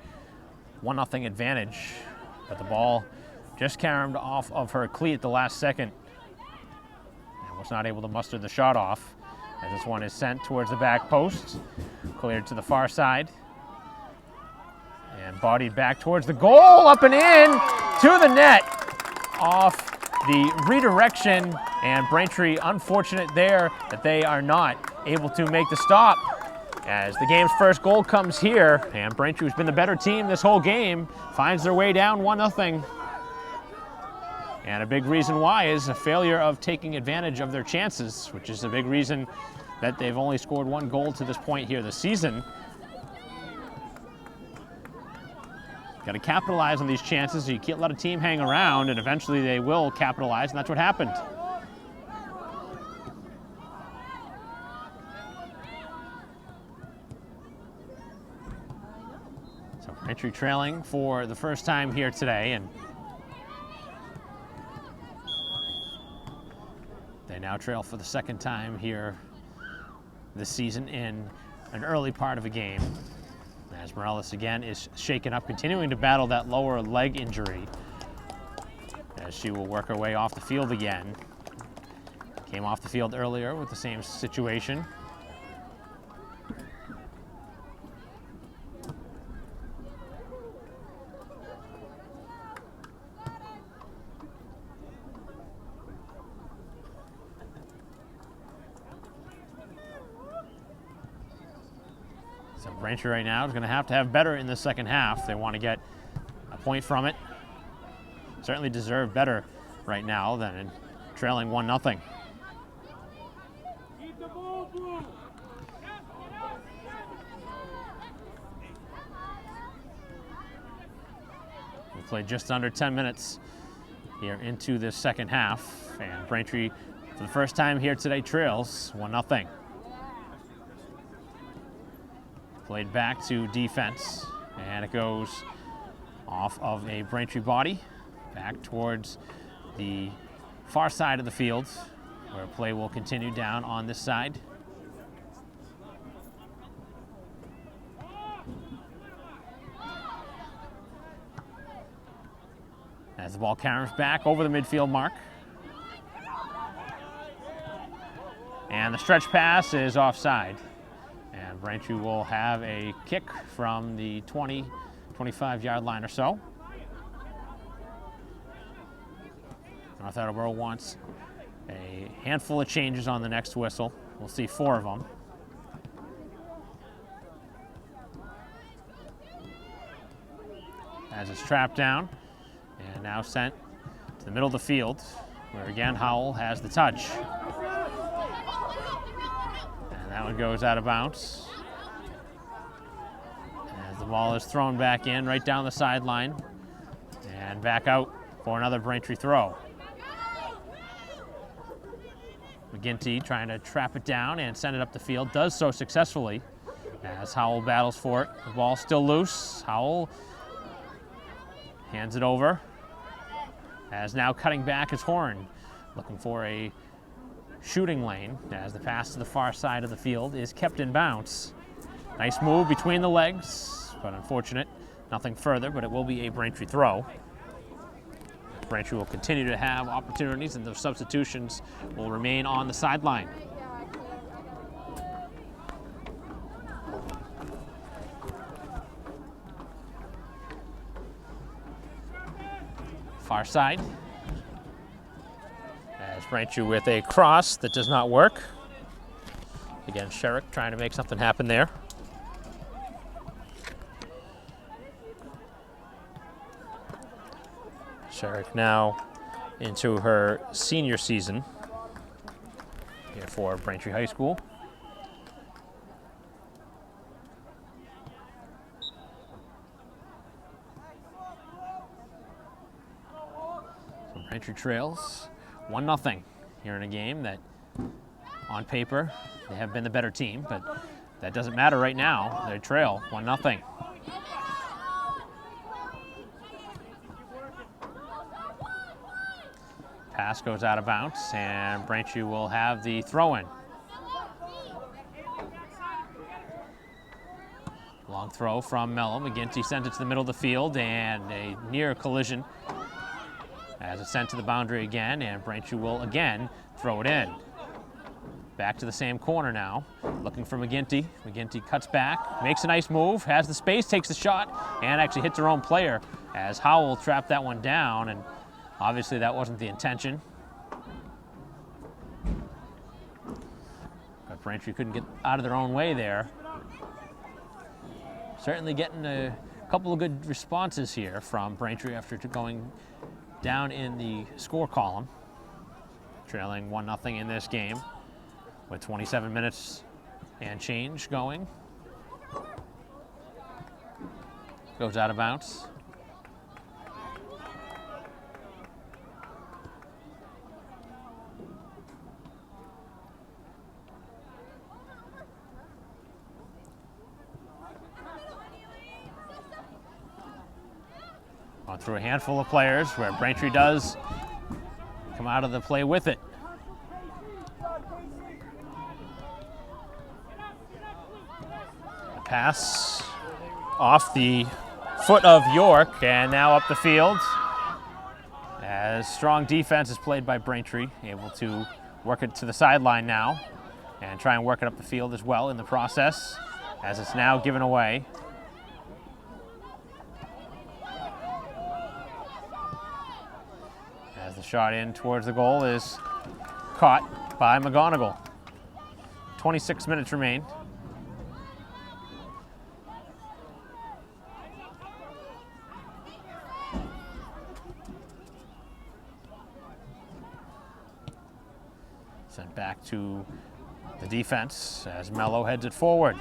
1-0 advantage, but the ball just caromed off of her cleat at the last second and was not able to muster the shot off. As this one is sent towards the back post, cleared to the far side, and bodied back towards the goal, up and in to the net off the redirection, and Braintree unfortunate there that they are not able to make the stop. As the game's first goal comes here, and Braintree, who's been the better team this whole game, finds their way down 1-0. And a big reason why is a failure of taking advantage of their chances, which is a big reason that they've only scored 1 goal to this point here this season. Got to capitalize on these chances. You can't let a team hang around, and eventually they will capitalize, and that's what happened. So Braintree trailing for the first time here today, and they now trail for the second time here this season in an early part of a game. As Morales again is shaken up, continuing to battle that lower leg injury, as she will work her way off the field again. Came off the field earlier with the same situation. So Braintree right now is going to have better in the second half. They want to get a point from it. Certainly deserve better right now than in trailing 1-0. We played just under 10 minutes here into this second half, and Braintree, for the first time here today, trails 1-0. Played back to defense, and it goes off of a Braintree body, back towards the far side of the field, where play will continue down on this side. As the ball carries back over the midfield mark. And the stretch pass is offside. And Braintree will have a kick from the 20, 25-yard line or so. North Attleboro wants a handful of changes on the next whistle. We'll see 4 of them. As it's trapped down and now sent to the middle of the field, where again Howell has the touch. That one goes out of bounds. As the ball is thrown back in, right down the sideline, and back out for another Braintree throw. McGinty trying to trap it down and send it up the field, does so successfully as Howell battles for it. The ball still loose. Howell hands it over, as now cutting back is Horn, looking for a shooting lane as the pass to the far side of the field is kept in bounds. Nice move between the legs, but unfortunate. Nothing further, but it will be a Braintree throw. Braintree will continue to have opportunities, and those substitutions will remain on the sideline. Far side. As Braintree with a cross that does not work. Again, Sherrick trying to make something happen there. Sherrick now into her senior season here for Braintree High School. So Braintree trails 1-0 here in a game that, on paper, they have been the better team, but that doesn't matter right now. They trail 1-0. Pass goes out of bounds, and Braintree will have the throw-in. Long throw from Mello. McGinty sent it to the middle of the field, and a near collision as it's sent to the boundary again, and Braintree will again throw it in. Back to the same corner now, looking for McGinty. McGinty cuts back, makes a nice move, has the space, takes the shot, and actually hits her own player as Howell trapped that one down, and obviously that wasn't the intention. But Braintree couldn't get out of their own way there. Certainly getting a couple of good responses here from Braintree after going down in the score column. Trailing 1-0 in this game with 27 minutes and change going. Goes out of bounds. On through a handful of players where Braintree does come out of the play with it. The pass off the foot of York and now up the field. As strong defense is played by Braintree, able to work it to the sideline now and try and work it up the field as well in the process as it's now given away. As the shot in towards the goal is caught by McGonigal. 26 minutes remain. Sent back to the defense as Mello heads it forward.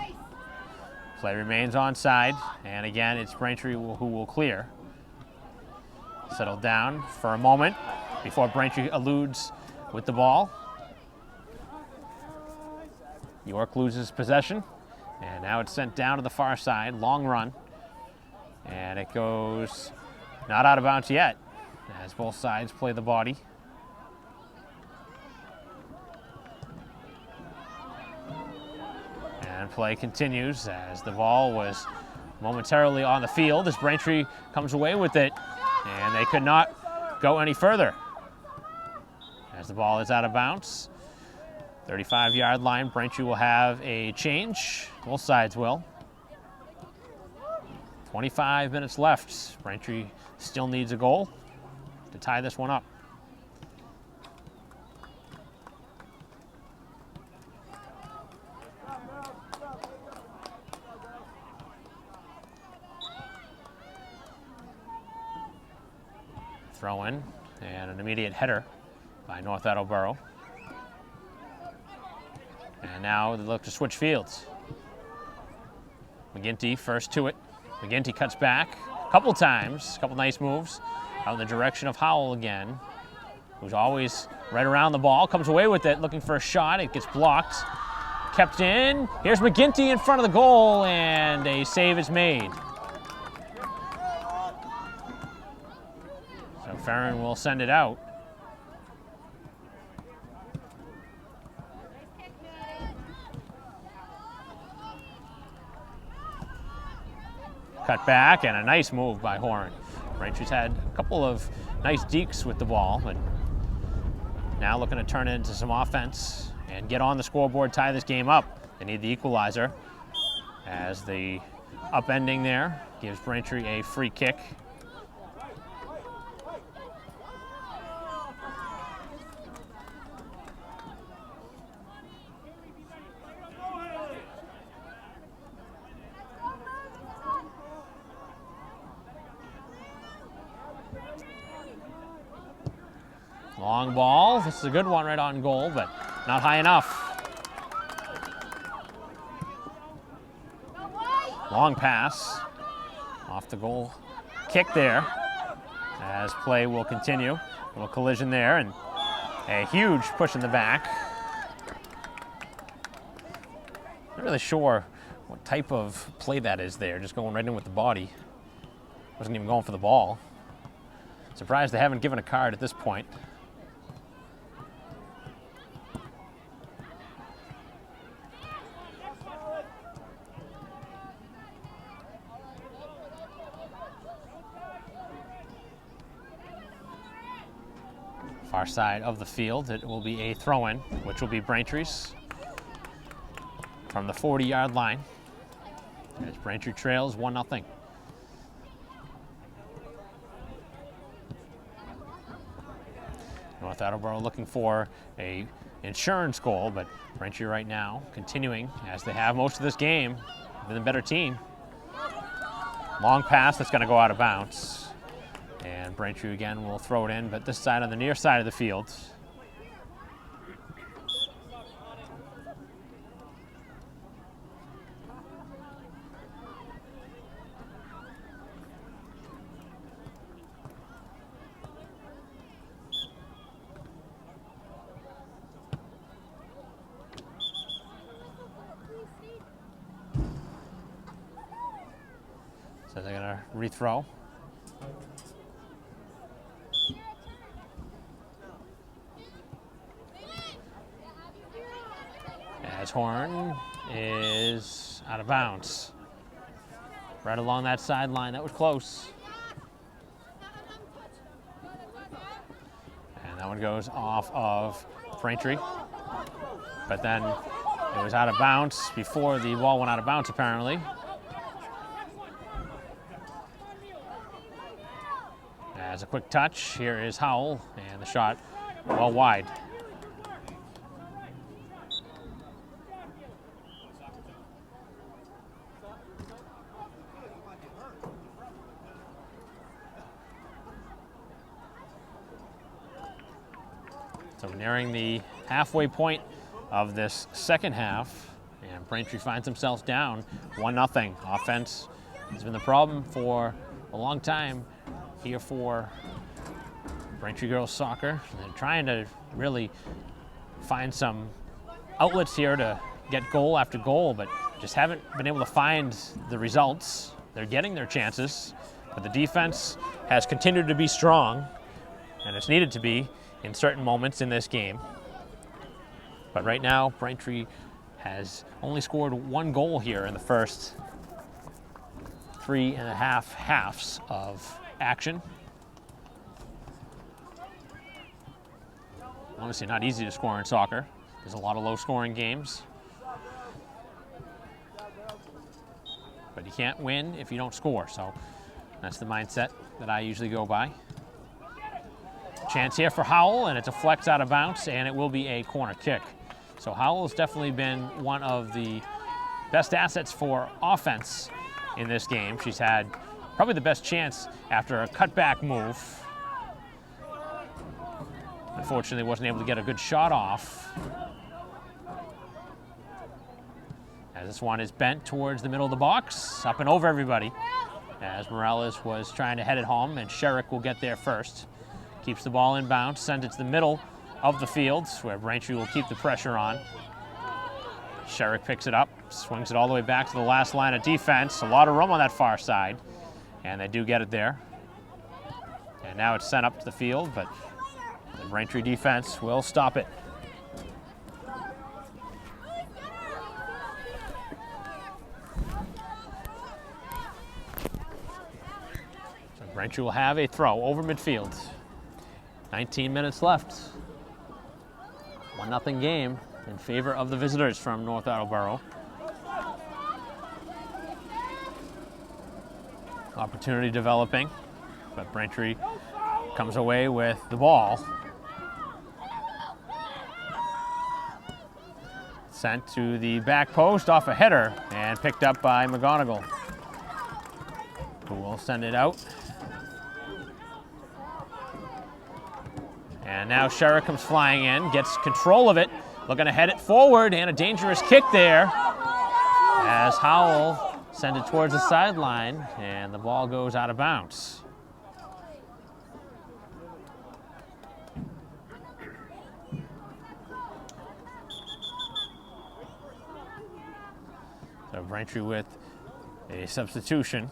Play remains onside, and again it's Braintree who will clear. Settled down for a moment before Braintree eludes with the ball. York loses possession, and now it's sent down to the far side, long run. And it goes not out of bounds yet, as both sides play the body. And play continues as the ball was momentarily on the field as Braintree comes away with it. And they could not go any further. As the ball is out of bounds, 35-yard line, Braintree will have a change. Both sides will. 25 minutes left. Braintree still needs a goal to tie this one up. Throw in and an immediate header by North Attleboro. And now they look to switch fields. McGinty first to it. McGinty cuts back a couple times, a couple nice moves out in the direction of Howell again, who's always right around the ball, comes away with it, looking for a shot. It gets blocked, kept in. Here's McGinty in front of the goal, and a save is made. Farron will send it out. Cut back and a nice move by Horn. Braintree's had a couple of nice dekes with the ball, but now looking to turn it into some offense and get on the scoreboard, tie this game up. They need the equalizer as the upending there gives Braintree a free kick. Long ball, this is a good one right on goal, but not high enough. Long pass off the goal kick there as play will continue. A little collision there and a huge push in the back. Not really sure what type of play that is there, just going right in with the body. Wasn't even going for the ball. Surprised they haven't given a card at this point. Far side of the field, it will be a throw-in, which will be Braintree's from the 40-yard line. As Braintree trails 1-0. North Attleboro looking for a insurance goal, but Braintree right now continuing, as they have most of this game, been the better team. Long pass that's going to go out of bounds. And Braintree again will throw it in, but this side on the near side of the field. So they're going to rethrow. As Horn is out of bounds. Right along that sideline, that was close. And that one goes off of Braintree. But then it was out of bounds before the ball went out of bounds, apparently. As a quick touch, here is Howell, and the shot well wide. So nearing the halfway point of this second half, and Braintree finds themselves down 1-0. Offense has been the problem for a long time here for Braintree girls soccer. They're trying to really find some outlets here to get goal after goal, but just haven't been able to find the results. They're getting their chances, but the defense has continued to be strong, and it's needed to be in certain moments in this game. But right now, Braintree has only scored one goal here in the first 3.5 halves of action. Honestly, not easy to score in soccer. There's a lot of low-scoring games. But you can't win if you don't score, so that's the mindset that I usually go by. Chance here for Howell, and it's a flex out of bounds, and it will be a corner kick. So Howell has definitely been one of the best assets for offense in this game. She's had probably the best chance after a cutback move. Unfortunately, wasn't able to get a good shot off. As this one is bent towards the middle of the box, up and over everybody. As Morales was trying to head it home, and Sherrick will get there first. Keeps the ball in bounds, sends it to the middle of the field, where Braintree will keep the pressure on. Sherrick picks it up, swings it all the way back to the last line of defense. A lot of room on that far side, and they do get it there. And now it's sent up to the field, but the Braintree defense will stop it. So Braintree will have a throw over midfield. 19 minutes left. 1-0 game in favor of the visitors from North Attleboro. Opportunity developing, but Braintree comes away with the ball. Sent to the back post off a header and picked up by McGonigal, who will send it out. And now Sherrick comes flying in, gets control of it, looking to head it forward, and a dangerous kick there as Howell sends it towards the sideline, and the ball goes out of bounds. So Braintree with a substitution.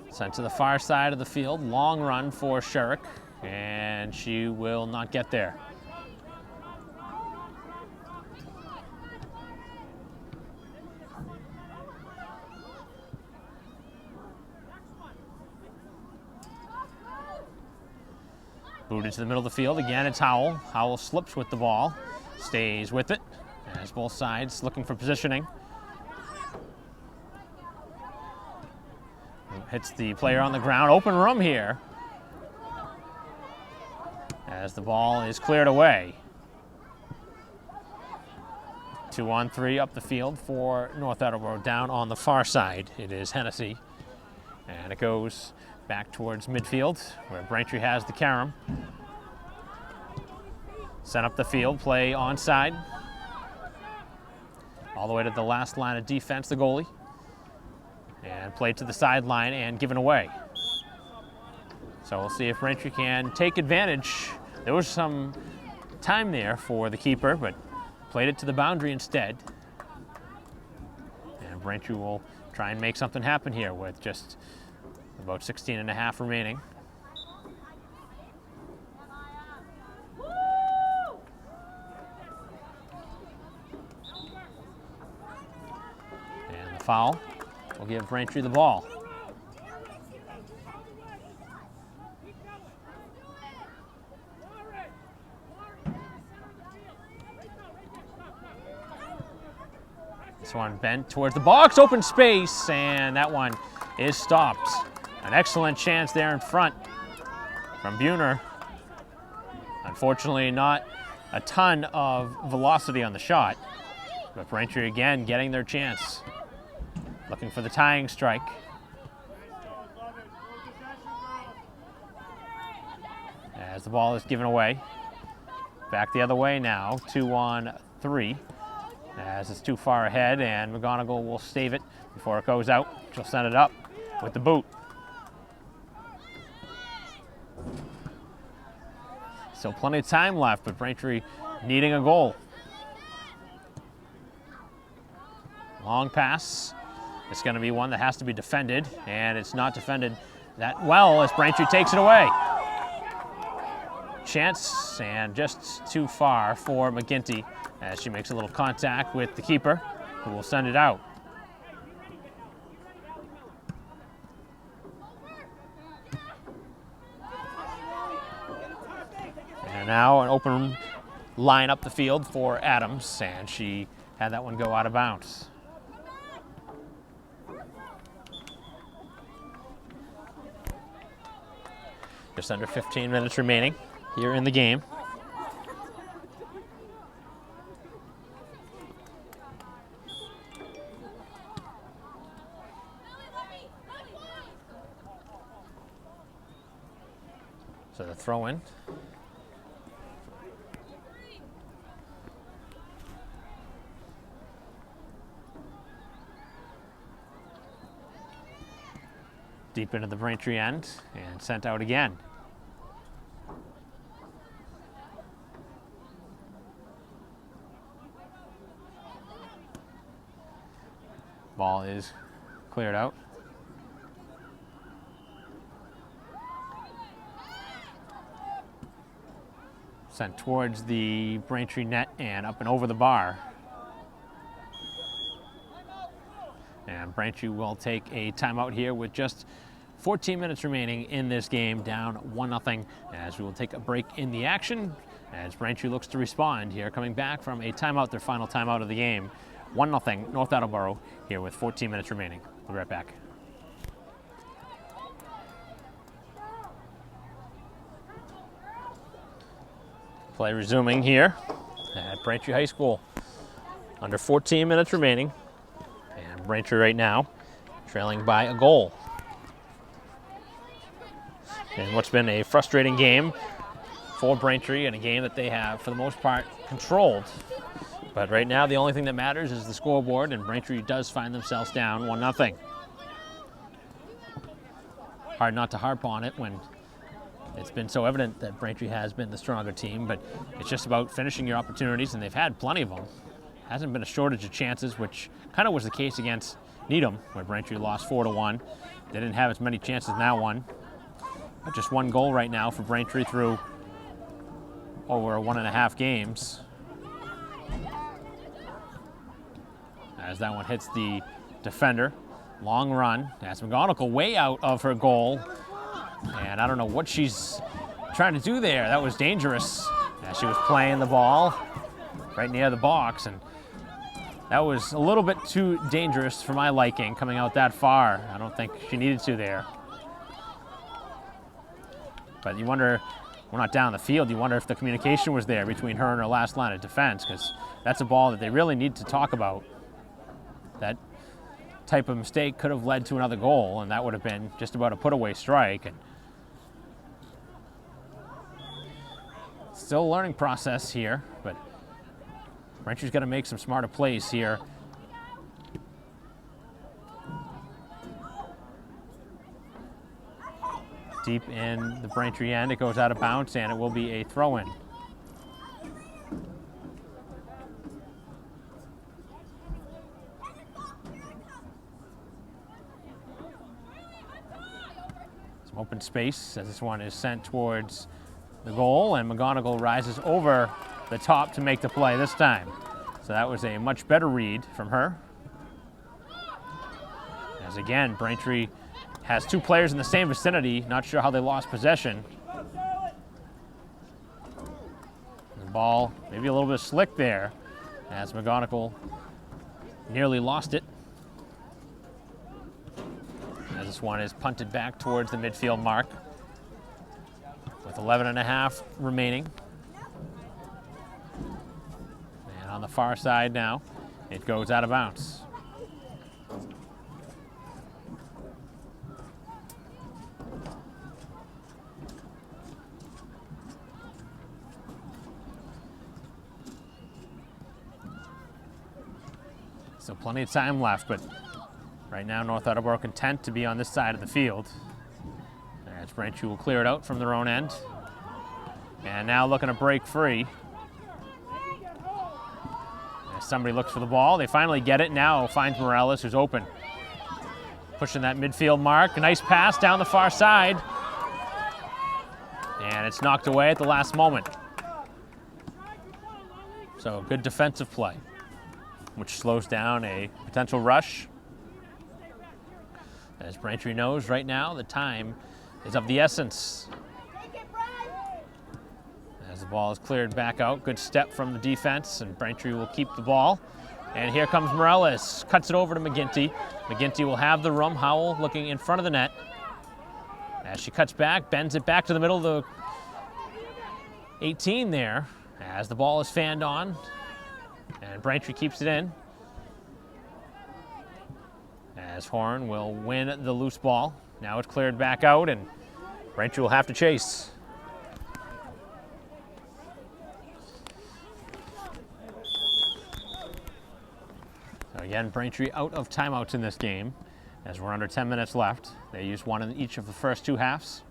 Sent to the far side of the field. Long run for Sherrick, and she will not get there. Booted to the middle of the field. Again, it's Howell. Howell slips with the ball, stays with it, as both sides looking for positioning. Hits the player on the ground. Open room here as the ball is cleared away. 2-on-3 up the field for North Attleboro. Down on the far side, it is Hennessy. And it goes back towards midfield where Braintree has the carom. Sent up the field, play onside. All the way to the last line of defense, the goalie. And played to the sideline and given away. So we'll see if Braintree can take advantage. There was some time there for the keeper, but played it to the boundary instead. And Braintree will try and make something happen here with just about 16 and a half remaining. And the foul will give Braintree the ball. This one bent towards the box, open space, and that one is stopped. An excellent chance there in front from Buhner. Unfortunately, not a ton of velocity on the shot, but Braintree again getting their chance. Looking for the tying strike. As the ball is given away. Back the other way now, 2-on-3. As it's too far ahead, and McGonigal will save it before it goes out. She'll send it up with the boot. Still plenty of time left, but Braintree needing a goal. Long pass. It's going to be one that has to be defended, and it's not defended that well as Braintree takes it away. Chance, and just too far for McGinty as she makes a little contact with the keeper, who will send it out. And now an open line up the field for Adams, and she had that one go out of bounds. Just under 15 minutes remaining here in the game. So the throw in. Deep into the Braintree end and sent out again. Ball is cleared out. Sent towards the Braintree net and up and over the bar. And Braintree will take a timeout here with just 14 minutes remaining in this game, down 1-0, as we will take a break in the action as Braintree looks to respond here, coming back from a timeout, their final timeout of the game. 1-0 North Attleboro here with 14 minutes remaining. We'll be right back. Play resuming here at Braintree High School. Under 14 minutes remaining. And Braintree right now trailing by a goal. And what's been a frustrating game for Braintree, and a game that they have, for the most part, controlled. But right now, the only thing that matters is the scoreboard, and Braintree does find themselves down 1-0. Hard not to harp on it when It's been so evident that Braintree has been the stronger team, but it's just about finishing your opportunities, and they've had plenty of them. Hasn't been a shortage of chances, which kind of was the case against Needham, where Braintree lost 4-1. They didn't have as many chances in that one. But just one goal right now for Braintree through over 1.5 games. As that one hits the defender. Long run. As McGonigal way out of her goal. And I don't know what she's trying to do there. That was dangerous. As she was playing the ball right near the box. And that was a little bit too dangerous for my liking, coming out that far. I don't think she needed to there. But you wonder, we're not down the field, you wonder if the communication was there between her and her last line of defense, because that's a ball that they really need to talk about. That type of mistake could have led to another goal, and that would have been just about a put-away strike. And still a learning process here, but Braintree's got to make some smarter plays here. Deep in the Braintree end, it goes out of bounds, and it will be a throw-in. Some open space as this one is sent towards the goal, and McGonigal rises over the top to make the play this time. So that was a much better read from her. As again, Braintree has two players in the same vicinity. Not sure how they lost possession. The ball maybe a little bit slick there as McGonigal nearly lost it. As this one is punted back towards the midfield mark with 11.5 remaining. And on the far side now, it goes out of bounds. So plenty of time left, but right now North Attleboro content to be on this side of the field. As Braintree will clear it out from their own end. And now looking to break free. As somebody looks for the ball, they finally get it. Now finds Morales, who's open. Pushing that midfield mark. A nice pass down the far side. And it's knocked away at the last moment. So good defensive play, which slows down a potential rush. As Braintree knows right now, the time is of the essence. As the ball is cleared back out, good step from the defense, and Braintree will keep the ball. And here comes Morales, cuts it over to McGinty. McGinty will have the room. Howell looking in front of the net. As she cuts back, bends it back to the middle of the 18 there, as the ball is fanned on. And Braintree keeps it in. As Horn will win the loose ball. Now it's cleared back out, and Braintree will have to chase. So again, Braintree out of timeouts in this game, as we're under 10 minutes left. They used one in each of the first two halves.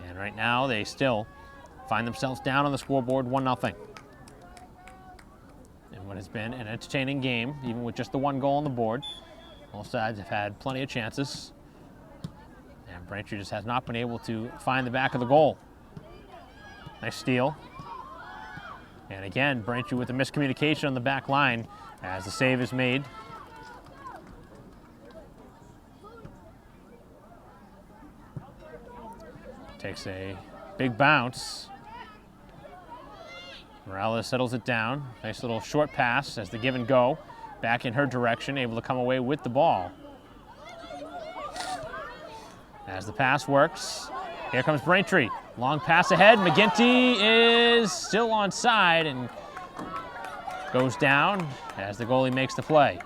And right now, they still find themselves down on the scoreboard 1-0. In what has been an entertaining game, even with just the one goal on the board. Both sides have had plenty of chances. And Braintree just has not been able to find the back of the goal. Nice steal. And again, Braintree with the miscommunication on the back line as the save is made. Takes a big bounce. Morales settles it down. Nice little short pass as the give and go. Back in her direction, able to come away with the ball. As the pass works, here comes Braintree. Long pass ahead. McGinty is still onside and goes down as the goalie makes the play.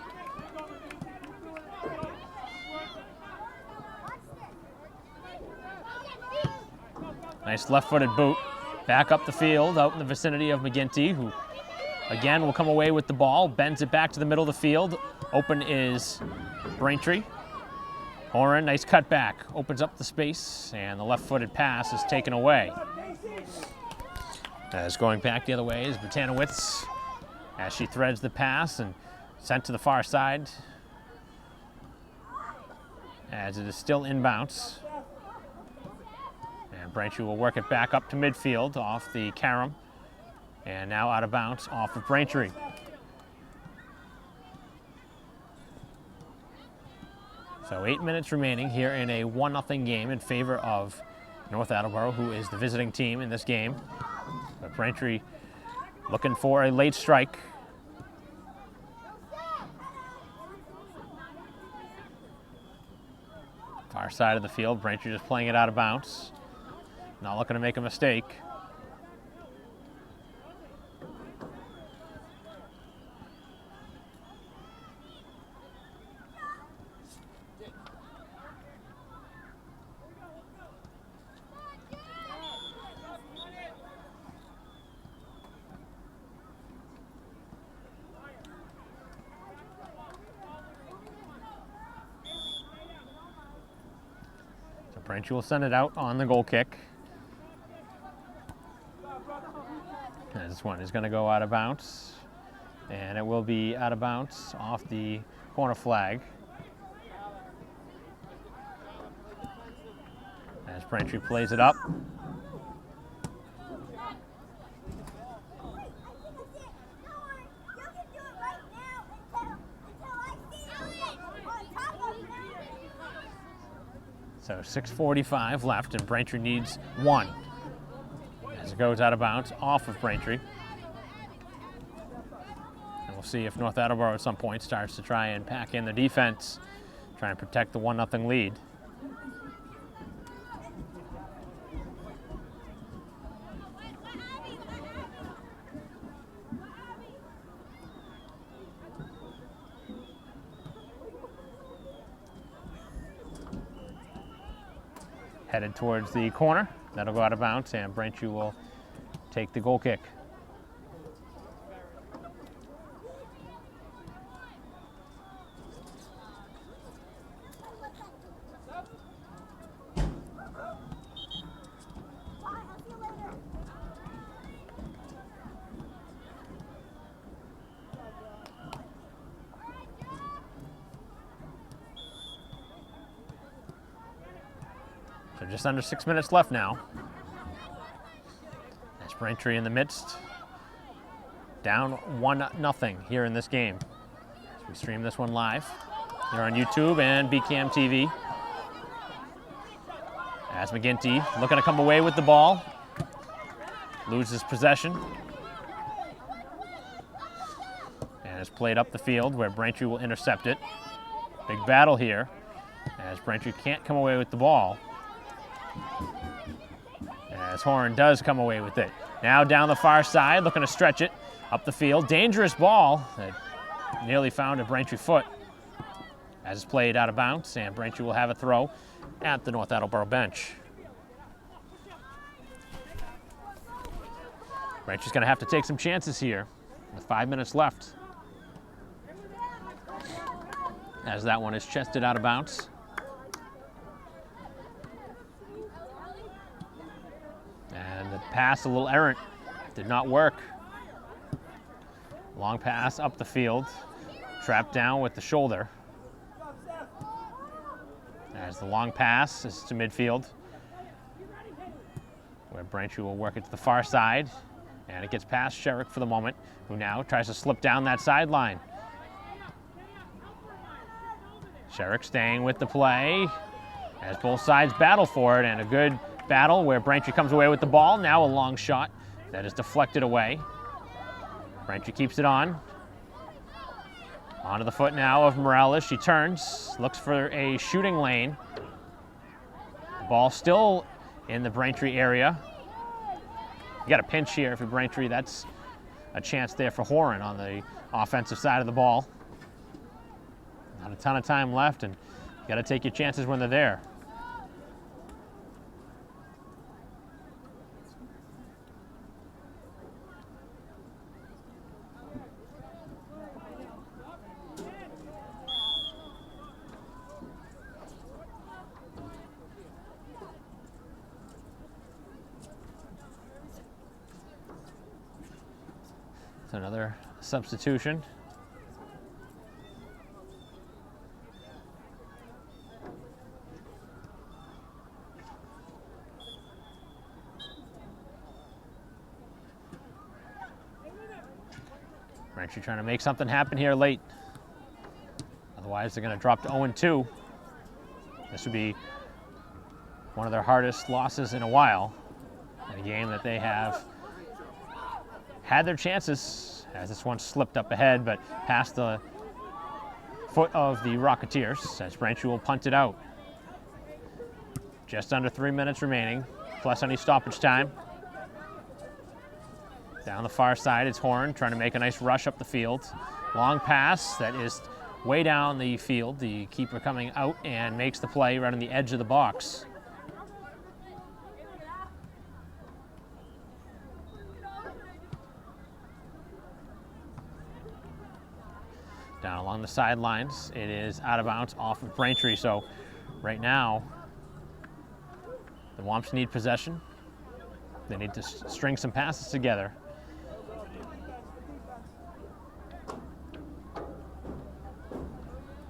Nice left-footed boot. Back up the field, out in the vicinity of McGinty, who again will come away with the ball, bends it back to the middle of the field. Open is Braintree. Horan, nice cutback, opens up the space, and the left-footed pass is taken away. As going back the other way is Butanowicz as she threads the pass and sent to the far side as it is still inbounds. And Braintree will work it back up to midfield off the carom, and now out of bounds off of Braintree. So 8 minutes remaining here in a 1-0 game in favor of North Attleboro, who is the visiting team in this game. But Braintree looking for a late strike. Far side of the field, Braintree just playing it out of bounds. Not looking to make a mistake. Braintree will send it out on the goal kick. This one is going to go out of bounds, and it will be out of bounds off the corner flag. As Braintree plays it up. So 6:45 left, and Braintree needs one. As it goes out of bounds off of Braintree. And we'll see if North Attleboro at some point starts to try and pack in the defense, try and protect the 1-0 lead. Headed towards the corner. That'll go out of bounds, and Braintree will take the goal kick. So just under 6 minutes left now. As Braintree in the midst, down 1-0 here in this game. As we stream this one live here on YouTube and BCam TV. As McGinty looking to come away with the ball, loses possession. And is played up the field where Braintree will intercept it. Big battle here as Braintree can't come away with the ball. As Horan does come away with it. Now down the far side, looking to stretch it up the field. Dangerous ball that nearly found a Braintree foot as it's played out of bounds, and Braintree will have a throw at the North Attleboro bench. Braintree's going to have to take some chances here with 5 minutes left. As that one is chested out of bounds. And the pass a little errant, did not work. Long pass up the field, trapped down with the shoulder. As the long pass is to midfield, where Braintree will work it to the far side, and it gets past Sherrick for the moment, who now tries to slip down that sideline. Sherrick staying with the play, as both sides battle for it, and a good battle where Braintree comes away with the ball. Now a long shot that is deflected away. Braintree keeps it on. Onto the foot now of Morales. She turns, looks for a shooting lane. The ball still in the Braintree area. You got a pinch here for Braintree. That's a chance there for Horan on the offensive side of the ball. Not a ton of time left, and you got to take your chances when they're there. So another substitution. Braintree trying to make something happen here late. Otherwise, they're going to drop to 0-2. This would be one of their hardest losses in a while. In a game that they have had their chances, as this one slipped up ahead, but past the foot of the Rocketeers, as Braintree will punt it out. Just under 3 minutes remaining, plus any stoppage time. Down the far side, it's Horn trying to make a nice rush up the field. Long pass that is way down the field. The keeper coming out and makes the play right on the edge of the box. Down along the sidelines, it is out of bounds off of Braintree. So right now, the Womps need possession. They need to string some passes together.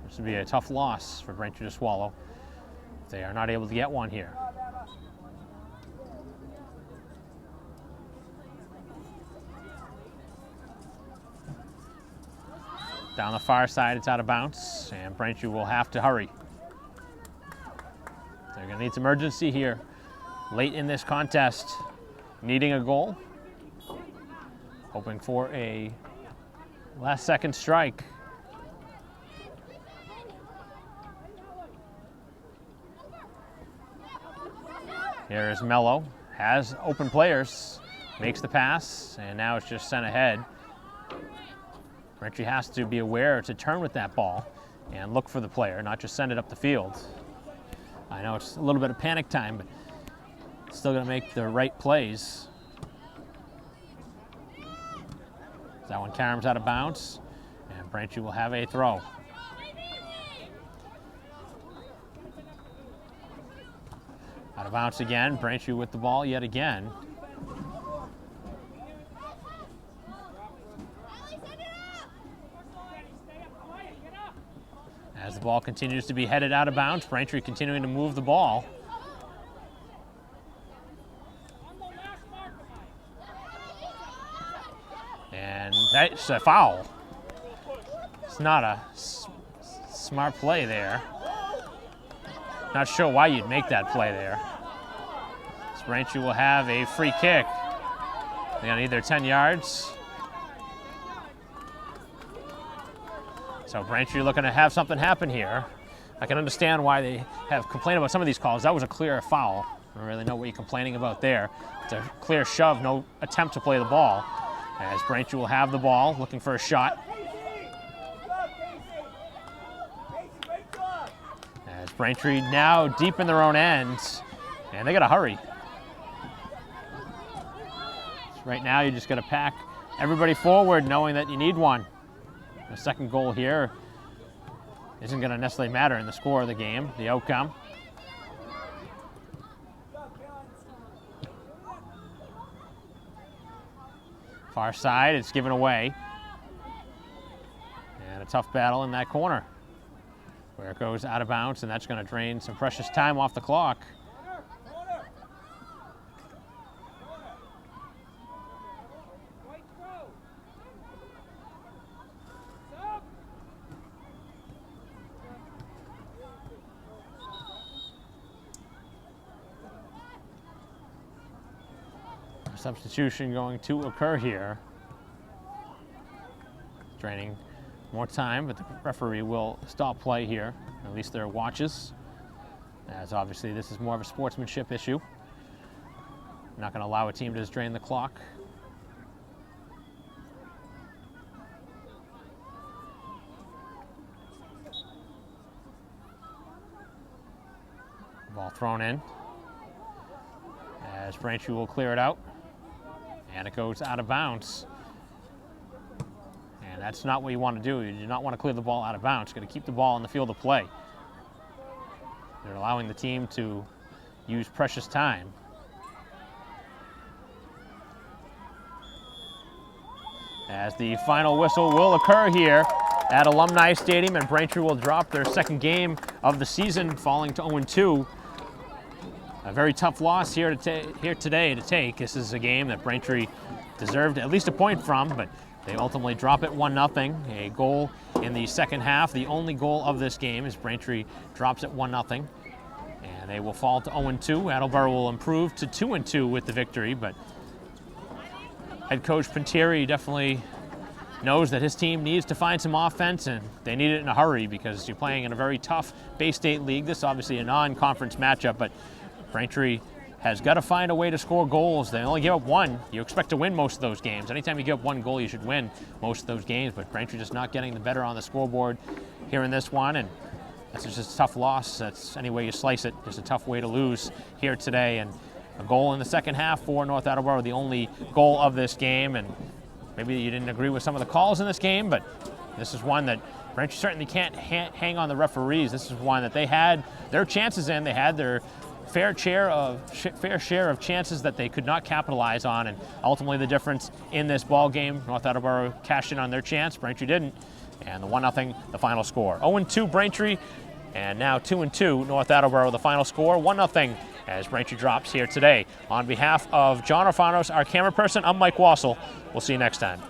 This would be a tough loss for Braintree to swallow if they are not able to get one here. Down the far side, it's out of bounds, and Braintree will have to hurry. They're going to need some urgency here late in this contest, needing a goal, hoping for a last-second strike. Here is Mello, has open players, makes the pass, and now it's just sent ahead. Braintree has to be aware to turn with that ball and look for the player, not just send it up the field. I know it's a little bit of panic time, but still going to make the right plays. That one caroms out of bounds, and Braintree will have a throw. Out of bounds again, Braintree with the ball yet again. As the ball continues to be headed out of bounds, Braintree continuing to move the ball. And that's a foul. It's not a smart play there. Not sure why you'd make that play there. So Braintree will have a free kick. They got either 10 yards. So Braintree looking to have something happen here. I can understand why they have complained about some of these calls. That was a clear foul. I don't really know what you're complaining about there. It's a clear shove, no attempt to play the ball. As Braintree will have the ball, looking for a shot. As Braintree now deep in their own end, and they got to hurry. Right now, you just got to pack everybody forward, knowing that you need one. The second goal here isn't going to necessarily matter in the score of the game, the outcome. Far side, it's given away. And a tough battle in that corner, where it goes out of bounds, and that's going to drain some precious time off the clock. Substitution going to occur here, draining more time, but the referee will stop play here, at least their watches, as obviously this is more of a sportsmanship issue. Not going to allow a team to just drain the clock. Ball thrown in, as Braintree will clear it out. And it goes out of bounds. And that's not what you want to do. You do not want to clear the ball out of bounds. You're going to keep the ball in the field of play. They're allowing the team to use precious time. as the final whistle will occur here at Alumni Stadium, and Braintree will drop their second game of the season, falling to 0-2. A very tough loss here today to take. This is a game that Braintree deserved at least a point from, but they ultimately drop it 1-0. A goal in the second half. The only goal of this game is Braintree drops it 1-0. And they will fall to 0-2. Attleboro will improve to 2-2 with the victory, but head coach Pantieri definitely knows that his team needs to find some offense, and they need it in a hurry because you're playing in a very tough Bay State league. This is obviously a non-conference matchup, but Braintree has got to find a way to score goals. They only give up one. You expect to win most of those games. Anytime you give up one goal, you should win most of those games, but Braintree just not getting the better on the scoreboard here in this one, and that's just a tough loss. That's any way you slice it, just a tough way to lose here today. And a goal in the second half for North Attleboro, the only goal of this game. And maybe you didn't agree with some of the calls in this game, but this is one that Braintree certainly can't hang on the referees. This is one that they had their chances in. They had their fair share of chances that they could not capitalize on, and ultimately the difference in this ball game, North Attleboro cashed in on their chance, Braintree didn't, and the 1-0 the final score. 0-2 Braintree, and now 2-2 North Attleboro the final score, 1-0 as Braintree drops here today. On behalf of John Orfanos, our camera person, I'm Mike Wassel. We'll see you next time.